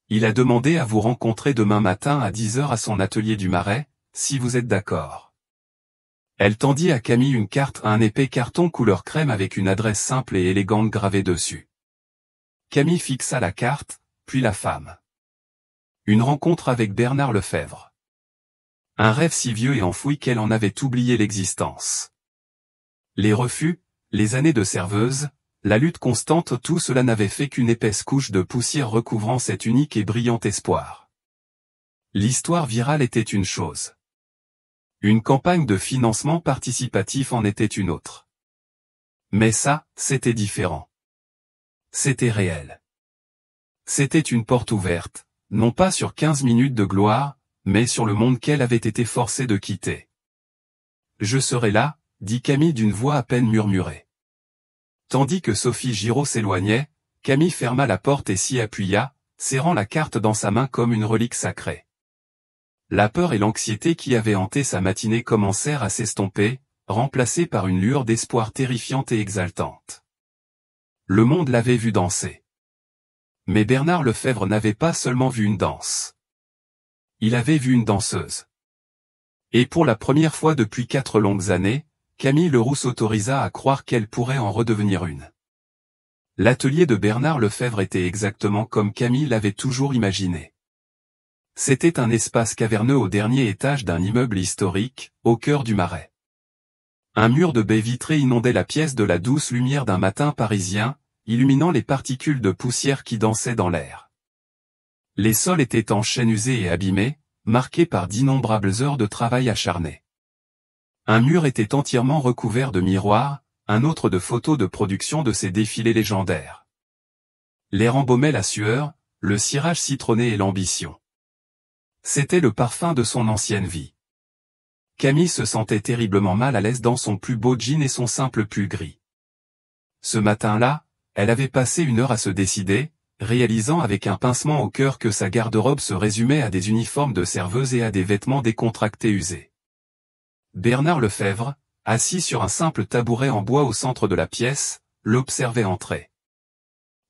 Il a demandé à vous rencontrer demain matin à 10 heures à son atelier du Marais, si vous êtes d'accord. Elle tendit à Camille une carte à un épais carton couleur crème avec une adresse simple et élégante gravée dessus. Camille fixa la carte, puis la femme. Une rencontre avec Bernard Lefebvre. Un rêve si vieux et enfoui qu'elle en avait oublié l'existence. Les refus, les années de serveuse, la lutte constante, tout cela n'avait fait qu'une épaisse couche de poussière recouvrant cet unique et brillant espoir. L'histoire virale était une chose. Une campagne de financement participatif en était une autre. Mais ça, c'était différent. C'était réel. C'était une porte ouverte, non pas sur 15 minutes de gloire, mais sur le monde qu'elle avait été forcée de quitter. « Je serai là », dit Camille d'une voix à peine murmurée. Tandis que Sophie Giraud s'éloignait, Camille ferma la porte et s'y appuya, serrant la carte dans sa main comme une relique sacrée. La peur et l'anxiété qui avaient hanté sa matinée commencèrent à s'estomper, remplacées par une lueur d'espoir terrifiante et exaltante. Le monde l'avait vue danser. Mais Bernard Lefebvre n'avait pas seulement vu une danse. Il avait vu une danseuse. Et pour la première fois depuis 4 longues années, Camille Leroux s'autorisa à croire qu'elle pourrait en redevenir une. L'atelier de Bernard Lefebvre était exactement comme Camille l'avait toujours imaginé. C'était un espace caverneux au dernier étage d'un immeuble historique, au cœur du Marais. Un mur de baies vitrées inondait la pièce de la douce lumière d'un matin parisien, illuminant les particules de poussière qui dansaient dans l'air. Les sols étaient en chêne usé et abîmé, marqués par d'innombrables heures de travail acharné. Un mur était entièrement recouvert de miroirs, un autre de photos de production de ces défilés légendaires. L'air embaumait la sueur, le cirage citronné et l'ambition. C'était le parfum de son ancienne vie. Camille se sentait terriblement mal à l'aise dans son plus beau jean et son simple pull gris. Ce matin-là, elle avait passé une heure à se décider, réalisant avec un pincement au cœur que sa garde-robe se résumait à des uniformes de serveuse et à des vêtements décontractés usés. Bernard Lefebvre, assis sur un simple tabouret en bois au centre de la pièce, l'observait entrer.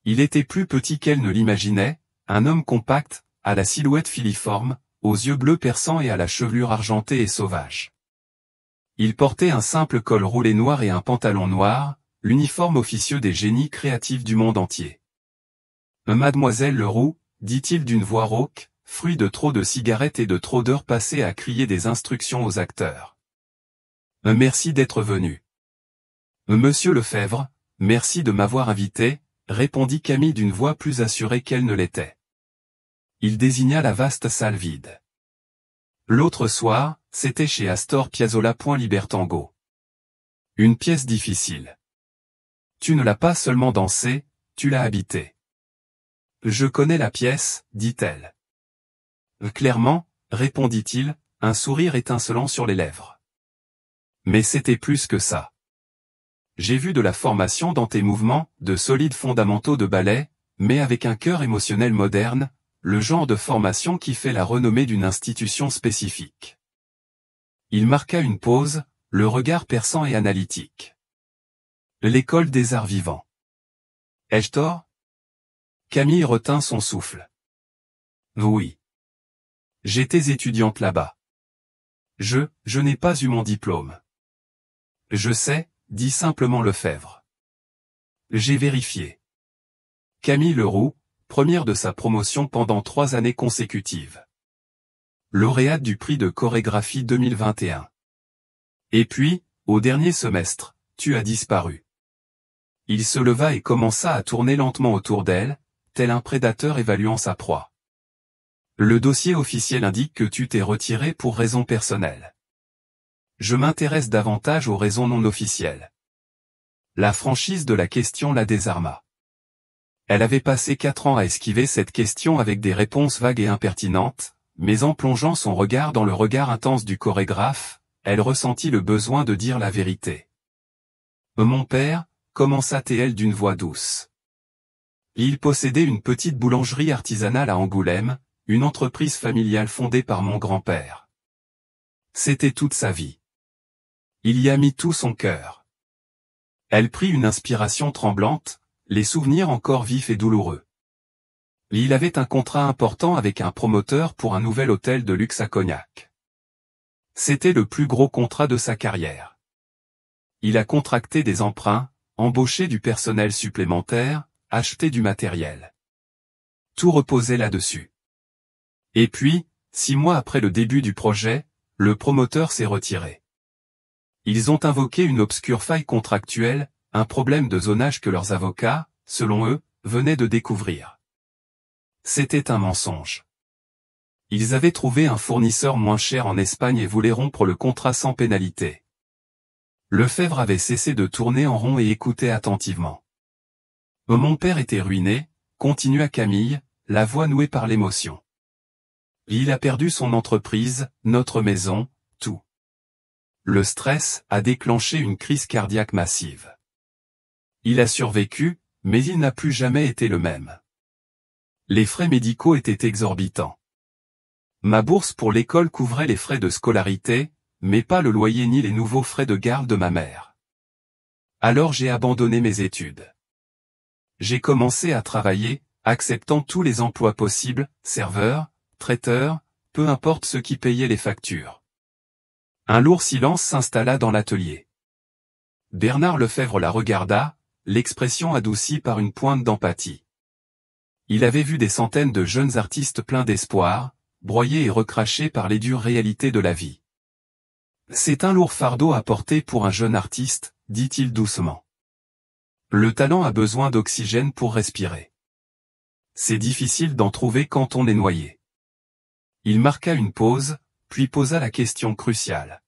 Il était plus petit qu'elle ne l'imaginait, un homme compact, à la silhouette filiforme, aux yeux bleus perçants et à la chevelure argentée et sauvage. Il portait un simple col roulé noir et un pantalon noir, l'uniforme officieux des génies créatifs du monde entier. « Mademoiselle Leroux, dit-il d'une voix rauque, fruit de trop de cigarettes et de trop d'heures passées à crier des instructions aux acteurs. Merci d'être venu. Monsieur Lefebvre, merci de m'avoir invité, répondit Camille d'une voix plus assurée qu'elle ne l'était. Il désigna la vaste salle vide. L'autre soir, c'était chez Astor Piazzolla Libertango. Une pièce difficile. Tu ne l'as pas seulement dansée, tu l'as habitée. Je connais la pièce, dit-elle. Clairement, répondit-il, un sourire étincelant sur les lèvres. Mais c'était plus que ça. J'ai vu de la formation dans tes mouvements, de solides fondamentaux de ballet, mais avec un cœur émotionnel moderne, le genre de formation qui fait la renommée d'une institution spécifique. Il marqua une pause, le regard perçant et analytique. L'école des arts vivants. Ai-je tort ? Camille retint son souffle. Oui. J'étais étudiante là-bas. Je n'ai pas eu mon diplôme. Je sais, dit simplement Lefebvre. J'ai vérifié. Camille Leroux, première de sa promotion pendant 3 années consécutives. Lauréate du prix de chorégraphie 2021. Et puis, au dernier semestre, tu as disparu. Il se leva et commença à tourner lentement autour d'elle, tel un prédateur évaluant sa proie. Le dossier officiel indique que tu t'es retiré pour raisons personnelles. Je m'intéresse davantage aux raisons non officielles. La franchise de la question la désarma. Elle avait passé 4 ans à esquiver cette question avec des réponses vagues et impertinentes, mais en plongeant son regard dans le regard intense du chorégraphe, elle ressentit le besoin de dire la vérité. « Mon père », commença-t-elle d'une voix douce. Il possédait une petite boulangerie artisanale à Angoulême, une entreprise familiale fondée par mon grand-père. C'était toute sa vie. Il y a mis tout son cœur. Elle prit une inspiration tremblante, les souvenirs encore vifs et douloureux. Il avait un contrat important avec un promoteur pour un nouvel hôtel de luxe à Cognac. C'était le plus gros contrat de sa carrière. Il a contracté des emprunts, embauché du personnel supplémentaire, acheté du matériel. Tout reposait là-dessus. Et puis, 6 mois après le début du projet, le promoteur s'est retiré. Ils ont invoqué une obscure faille contractuelle, un problème de zonage que leurs avocats, selon eux, venaient de découvrir. C'était un mensonge. Ils avaient trouvé un fournisseur moins cher en Espagne et voulaient rompre le contrat sans pénalité. Lefebvre avait cessé de tourner en rond et écoutait attentivement. Mon père était ruiné, continua Camille, la voix nouée par l'émotion. Il a perdu son entreprise, notre maison, tout. Le stress a déclenché une crise cardiaque massive. Il a survécu, mais il n'a plus jamais été le même. Les frais médicaux étaient exorbitants. Ma bourse pour l'école couvrait les frais de scolarité, mais pas le loyer ni les nouveaux frais de garde de ma mère. Alors j'ai abandonné mes études. J'ai commencé à travailler, acceptant tous les emplois possibles, serveur, traiteur, peu importe ce qui payait les factures. Un lourd silence s'installa dans l'atelier. Bernard Lefebvre la regarda, l'expression adoucie par une pointe d'empathie. Il avait vu des centaines de jeunes artistes pleins d'espoir, broyés et recrachés par les dures réalités de la vie. C'est un lourd fardeau à porter pour un jeune artiste, dit-il doucement. Le talent a besoin d'oxygène pour respirer. C'est difficile d'en trouver quand on est noyé. Il marqua une pause, puis posa la question cruciale.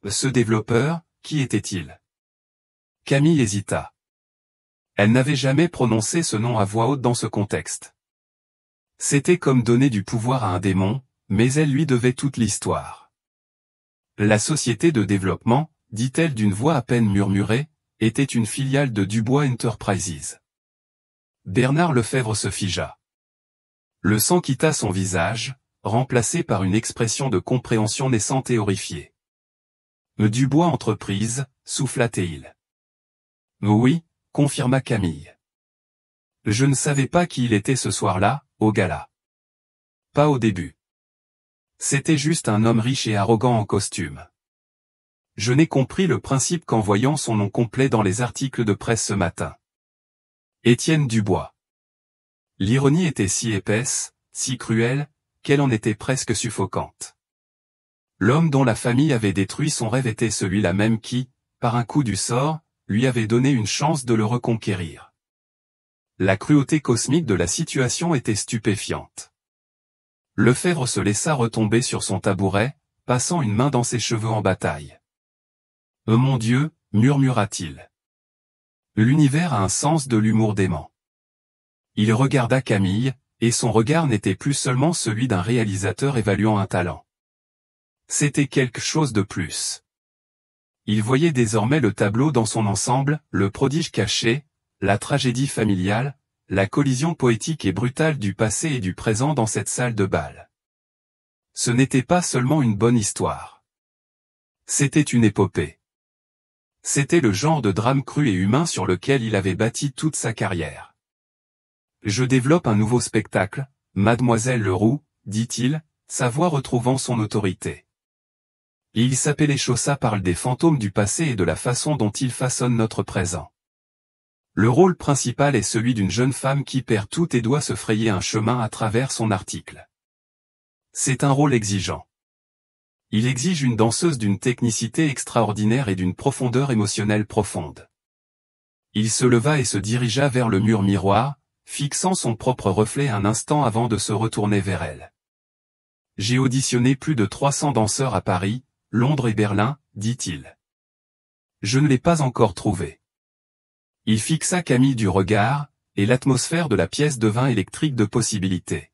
Ce développeur, qui était-il? Camille hésita. Elle n'avait jamais prononcé ce nom à voix haute dans ce contexte. C'était comme donner du pouvoir à un démon, mais elle lui devait toute l'histoire. La société de développement, dit-elle d'une voix à peine murmurée, était une filiale de Dubois Enterprises. Bernard Lefebvre se figea. Le sang quitta son visage, remplacé par une expression de compréhension naissante et horrifiée. Dubois Entreprises, souffla-t-il. Oui, confirma Camille. Je ne savais pas qui il était ce soir-là, au gala. Pas au début. C'était juste un homme riche et arrogant en costume. Je n'ai compris le principe qu'en voyant son nom complet dans les articles de presse ce matin. Étienne Dubois. L'ironie était si épaisse, si cruelle, qu'elle en était presque suffocante. L'homme dont la famille avait détruit son rêve était celui-là même qui, par un coup du sort, lui avait donné une chance de le reconquérir. La cruauté cosmique de la situation était stupéfiante. Lefebvre se laissa retomber sur son tabouret, passant une main dans ses cheveux en bataille. « Oh mon Dieu !» murmura-t-il. L'univers a un sens de l'humour dément. Il regarda Camille, et son regard n'était plus seulement celui d'un réalisateur évaluant un talent. C'était quelque chose de plus. Il voyait désormais le tableau dans son ensemble, le prodige caché, la tragédie familiale, la collision poétique et brutale du passé et du présent dans cette salle de bal. Ce n'était pas seulement une bonne histoire. C'était une épopée. C'était le genre de drame cru et humain sur lequel il avait bâti toute sa carrière. « Je développe un nouveau spectacle, Mademoiselle Leroux, dit-il, sa voix retrouvant son autorité. Et il s'Apéléchossa parle des fantômes du passé et de la façon dont ils façonnent notre présent. Le rôle principal est celui d'une jeune femme qui perd tout et doit se frayer un chemin à travers son article. C'est un rôle exigeant. Il exige une danseuse d'une technicité extraordinaire et d'une profondeur émotionnelle profonde. » Il se leva et se dirigea vers le mur miroir, fixant son propre reflet un instant avant de se retourner vers elle. « J'ai auditionné plus de 300 danseurs à Paris, Londres et Berlin, dit-il. Je ne l'ai pas encore trouvé. » Il fixa Camille du regard, et l'atmosphère de la pièce devint électrique de possibilités.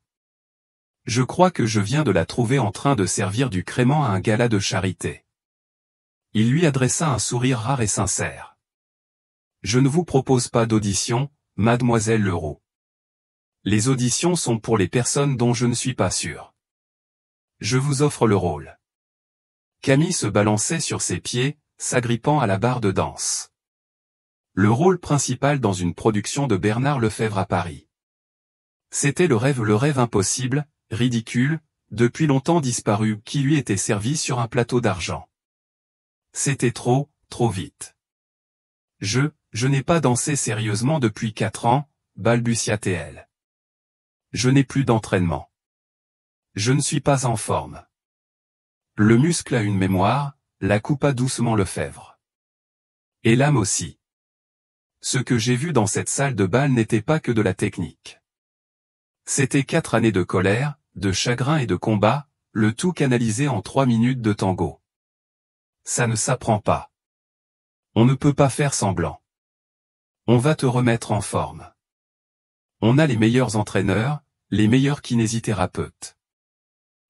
« Je crois que je viens de la trouver en train de servir du crément à un gala de charité. » Il lui adressa un sourire rare et sincère. « Je ne vous propose pas d'audition, Mademoiselle Leroux. Les auditions sont pour les personnes dont je ne suis pas sûr. Je vous offre le rôle. » Camille se balançait sur ses pieds, s'agrippant à la barre de danse. Le rôle principal dans une production de Bernard Lefebvre à Paris. C'était le rêve impossible, ridicule, depuis longtemps disparu, qui lui était servi sur un plateau d'argent. C'était trop vite. Je n'ai pas dansé sérieusement depuis 4 ans, balbutia-t-elle. Je n'ai plus d'entraînement. Je ne suis pas en forme. Le muscle a une mémoire, la coupa doucement Lefebvre. Et l'âme aussi. Ce que j'ai vu dans cette salle de bal n'était pas que de la technique. C'était 4 années de colère, de chagrin et de combat, le tout canalisé en 3 minutes de tango. Ça ne s'apprend pas. On ne peut pas faire semblant. On va te remettre en forme. On a les meilleurs entraîneurs, les meilleurs kinésithérapeutes.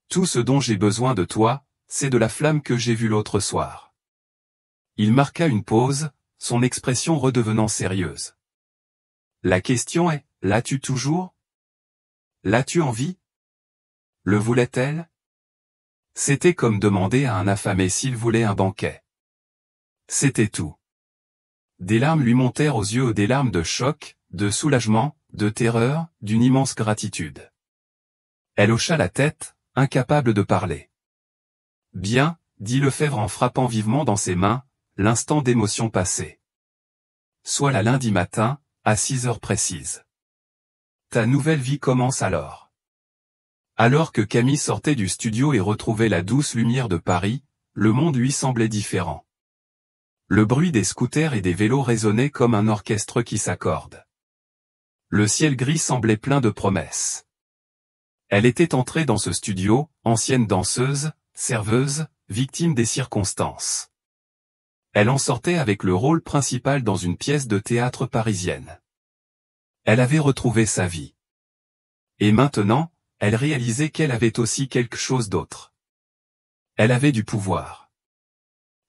Tout ce dont j'ai besoin de toi, c'est de la flamme que j'ai vue l'autre soir. Il marqua une pause, son expression redevenant sérieuse. La question est, l'as-tu toujours? L'as-tu envie? Le voulait-elle? C'était comme demander à un affamé s'il voulait un banquet. C'était tout. Des larmes lui montèrent aux yeux, des larmes de choc, de soulagement, de terreur, d'une immense gratitude. Elle hocha la tête, incapable de parler. « Bien, » dit Lefebvre en frappant vivement dans ses mains, l'instant d'émotion passé. « Soit la lundi matin, à 6 heures précises. Ta nouvelle vie commence alors. » Alors que Camille sortait du studio et retrouvait la douce lumière de Paris, le monde lui semblait différent. Le bruit des scooters et des vélos résonnait comme un orchestre qui s'accorde. Le ciel gris semblait plein de promesses. Elle était entrée dans ce studio, ancienne danseuse, serveuse, victime des circonstances. Elle en sortait avec le rôle principal dans une pièce de théâtre parisienne. Elle avait retrouvé sa vie. Et maintenant, elle réalisait qu'elle avait aussi quelque chose d'autre. Elle avait du pouvoir.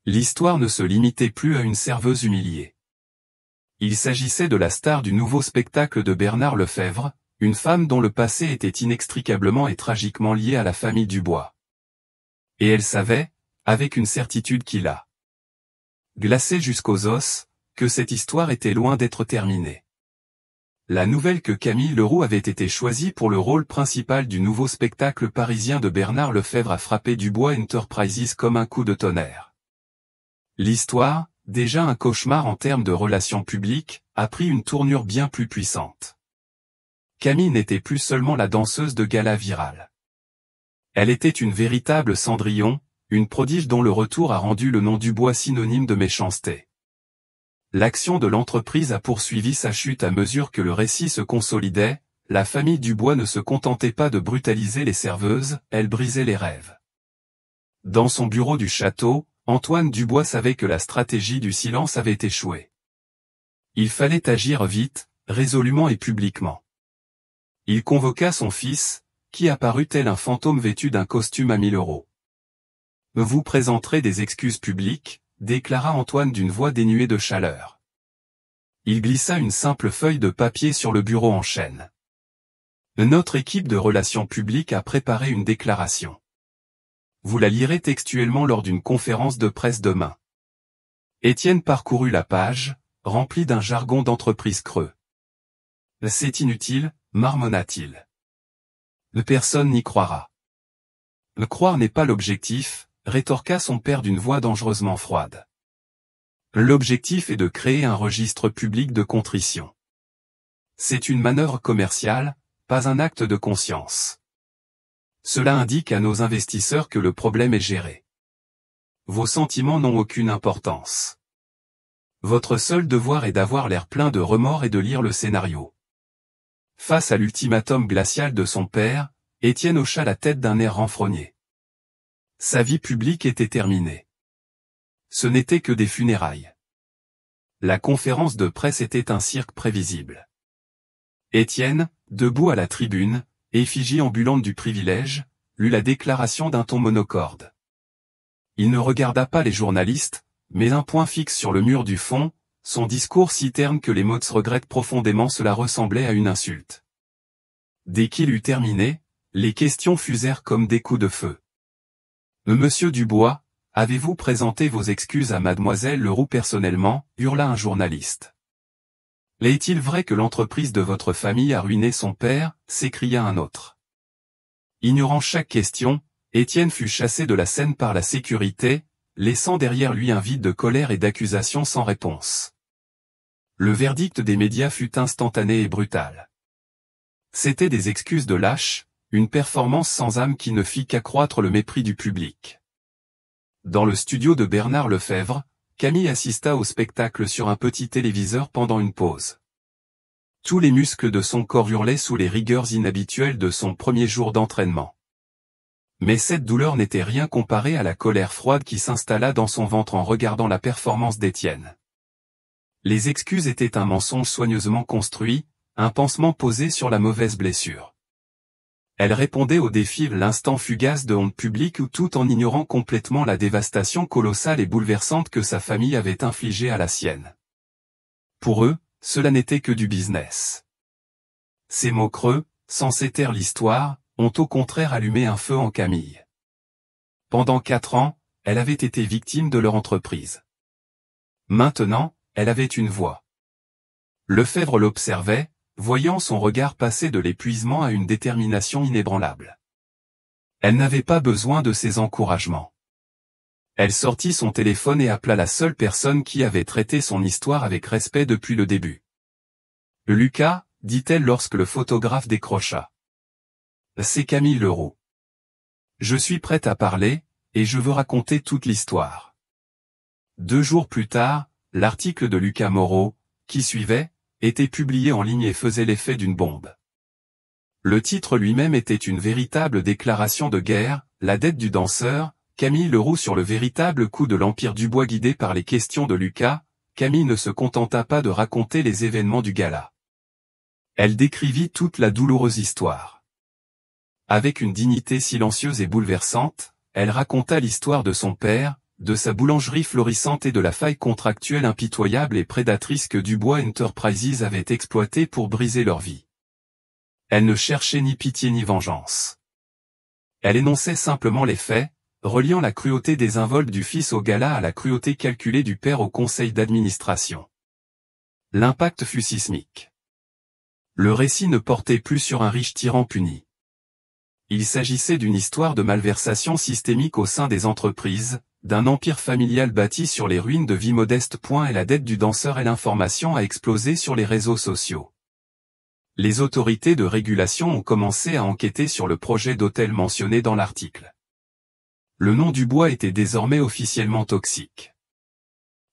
L'histoire ne se limitait plus à une serveuse humiliée. Il s'agissait de la star du nouveau spectacle de Bernard Lefebvre, une femme dont le passé était inextricablement et tragiquement lié à la famille Dubois. Et elle savait, avec une certitude qui la glaçait jusqu'aux os, que cette histoire était loin d'être terminée. La nouvelle que Camille Leroux avait été choisie pour le rôle principal du nouveau spectacle parisien de Bernard Lefebvre a frappé Dubois Enterprises comme un coup de tonnerre. L'histoire, déjà un cauchemar en termes de relations publiques, a pris une tournure bien plus puissante. Camille n'était plus seulement la danseuse de gala virale. Elle était une véritable Cendrillon, une prodige dont le retour a rendu le nom Dubois synonyme de méchanceté. L'action de l'entreprise a poursuivi sa chute à mesure que le récit se consolidait. La famille Dubois ne se contentait pas de brutaliser les serveuses, elle brisait les rêves. Dans son bureau du château, Antoine Dubois savait que la stratégie du silence avait échoué. Il fallait agir vite, résolument et publiquement. Il convoqua son fils, qui apparut tel un fantôme vêtu d'un costume à 1000 €. « Vous présenterez des excuses publiques », déclara Antoine d'une voix dénuée de chaleur. Il glissa une simple feuille de papier sur le bureau en chêne. Notre équipe de relations publiques a préparé une déclaration. Vous la lirez textuellement lors d'une conférence de presse demain. Étienne parcourut la page, remplie d'un jargon d'entreprise creux. C'est inutile, marmonna-t-il. Personne n'y croira. Le croire n'est pas l'objectif, rétorqua son père d'une voix dangereusement froide. L'objectif est de créer un registre public de contrition. C'est une manœuvre commerciale, pas un acte de conscience. Cela indique à nos investisseurs que le problème est géré. Vos sentiments n'ont aucune importance. Votre seul devoir est d'avoir l'air plein de remords et de lire le scénario. Face à l'ultimatum glacial de son père, Étienne hocha la tête d'un air renfrogné. Sa vie publique était terminée. Ce n'était que des funérailles. La conférence de presse était un cirque prévisible. Étienne, debout à la tribune, effigie ambulante du privilège, lut la déclaration d'un ton monocorde. Il ne regarda pas les journalistes, mais un point fixe sur le mur du fond, son discours si terne que les mots regrettent profondément cela ressemblait à une insulte. Dès qu'il eut terminé, les questions fusèrent comme des coups de feu. Monsieur Dubois, avez-vous présenté vos excuses à mademoiselle Leroux personnellement, hurla un journaliste. Est-il vrai que l'entreprise de votre famille a ruiné son père, s'écria un autre. Ignorant chaque question, Étienne fut chassé de la scène par la sécurité, laissant derrière lui un vide de colère et d'accusation sans réponse. Le verdict des médias fut instantané et brutal. C'étaient des excuses de lâche, une performance sans âme qui ne fit qu'accroître le mépris du public. Dans le studio de Bernard Lefebvre, Camille assista au spectacle sur un petit téléviseur pendant une pause. Tous les muscles de son corps hurlaient sous les rigueurs inhabituelles de son premier jour d'entraînement. Mais cette douleur n'était rien comparée à la colère froide qui s'installa dans son ventre en regardant la performance d'Étienne. Les excuses étaient un mensonge soigneusement construit, un pansement posé sur la mauvaise blessure. Elle répondait au défi l'instant fugace de honte publique ou tout en ignorant complètement la dévastation colossale et bouleversante que sa famille avait infligée à la sienne. Pour eux, cela n'était que du business. Ces mots creux, censés taire l'histoire, ont au contraire allumé un feu en Camille. Pendant 4 ans, elle avait été victime de leur entreprise. Maintenant, elle avait une voix. Lefebvre l'observait, voyant son regard passer de l'épuisement à une détermination inébranlable. Elle n'avait pas besoin de ses encouragements. Elle sortit son téléphone et appela la seule personne qui avait traité son histoire avec respect depuis le début. « Lucas », dit-elle lorsque le photographe décrocha. « C'est Camille Leroux. Je suis prête à parler, et je veux raconter toute l'histoire. 2 jours plus tard, l'article de Lucas Moreau, qui suivait, était publié en ligne et faisait l'effet d'une bombe. Le titre lui-même était une véritable déclaration de guerre, la dette du danseur, Camille Leroux sur le véritable coup de l'Empire Dubois guidé par les questions de Lucas. Camille ne se contenta pas de raconter les événements du gala. Elle décrivit toute la douloureuse histoire. Avec une dignité silencieuse et bouleversante, elle raconta l'histoire de son père, de sa boulangerie florissante et de la faille contractuelle impitoyable et prédatrice que Dubois Enterprises avait exploitée pour briser leur vie. Elle ne cherchait ni pitié ni vengeance. Elle énonçait simplement les faits, reliant la cruauté désinvolte du fils au gala à la cruauté calculée du père au conseil d'administration. L'impact fut sismique. Le récit ne portait plus sur un riche tyran puni. Il s'agissait d'une histoire de malversation systémique au sein des entreprises, d'un empire familial bâti sur les ruines de vie modeste. Et la dette du danseur et l'information a explosé sur les réseaux sociaux. Les autorités de régulation ont commencé à enquêter sur le projet d'hôtel mentionné dans l'article. Le nom Dubois était désormais officiellement toxique.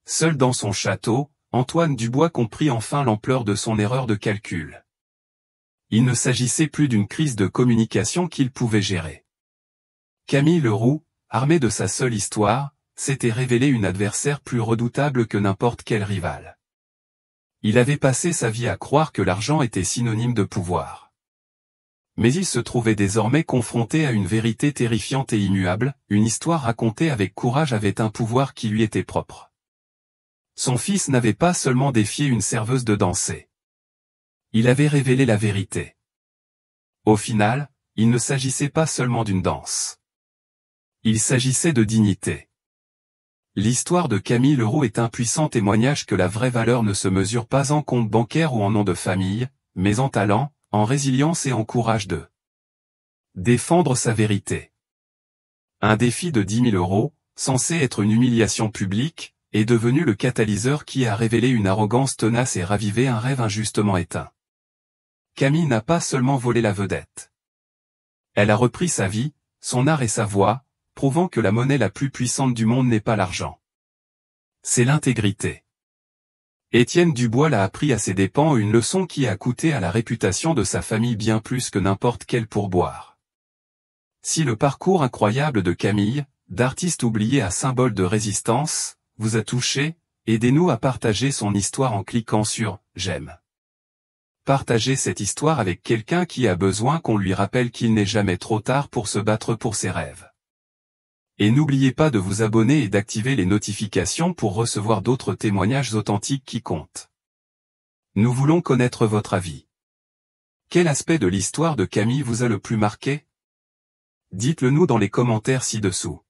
Seul dans son château, Antoine Dubois comprit enfin l'ampleur de son erreur de calcul. Il ne s'agissait plus d'une crise de communication qu'il pouvait gérer. Camille Leroux, armé de sa seule histoire, s'était révélé une adversaire plus redoutable que n'importe quel rival. Il avait passé sa vie à croire que l'argent était synonyme de pouvoir. Mais il se trouvait désormais confronté à une vérité terrifiante et immuable, une histoire racontée avec courage avait un pouvoir qui lui était propre. Son fils n'avait pas seulement défié une serveuse de danser. Il avait révélé la vérité. Au final, il ne s'agissait pas seulement d'une danse. Il s'agissait de dignité. L'histoire de Camille Leroux est un puissant témoignage que la vraie valeur ne se mesure pas en compte bancaire ou en nom de famille, mais en talent, en résilience et en courage de défendre sa vérité. Un défi de 10 000 €, censé être une humiliation publique, est devenu le catalyseur qui a révélé une arrogance tenace et ravivé un rêve injustement éteint. Camille n'a pas seulement volé la vedette. Elle a repris sa vie, son art et sa voix, prouvant que la monnaie la plus puissante du monde n'est pas l'argent. C'est l'intégrité. Étienne Dubois l'a appris à ses dépens, une leçon qui a coûté à la réputation de sa famille bien plus que n'importe quel pourboire. Si le parcours incroyable de Camille, d'artiste oublié à symbole de résistance, vous a touché, aidez-nous à partager son histoire en cliquant sur « J'aime ». Partagez cette histoire avec quelqu'un qui a besoin qu'on lui rappelle qu'il n'est jamais trop tard pour se battre pour ses rêves. Et n'oubliez pas de vous abonner et d'activer les notifications pour recevoir d'autres témoignages authentiques qui comptent. Nous voulons connaître votre avis. Quel aspect de l'histoire de Camille vous a le plus marqué? Dites-le nous dans les commentaires ci-dessous.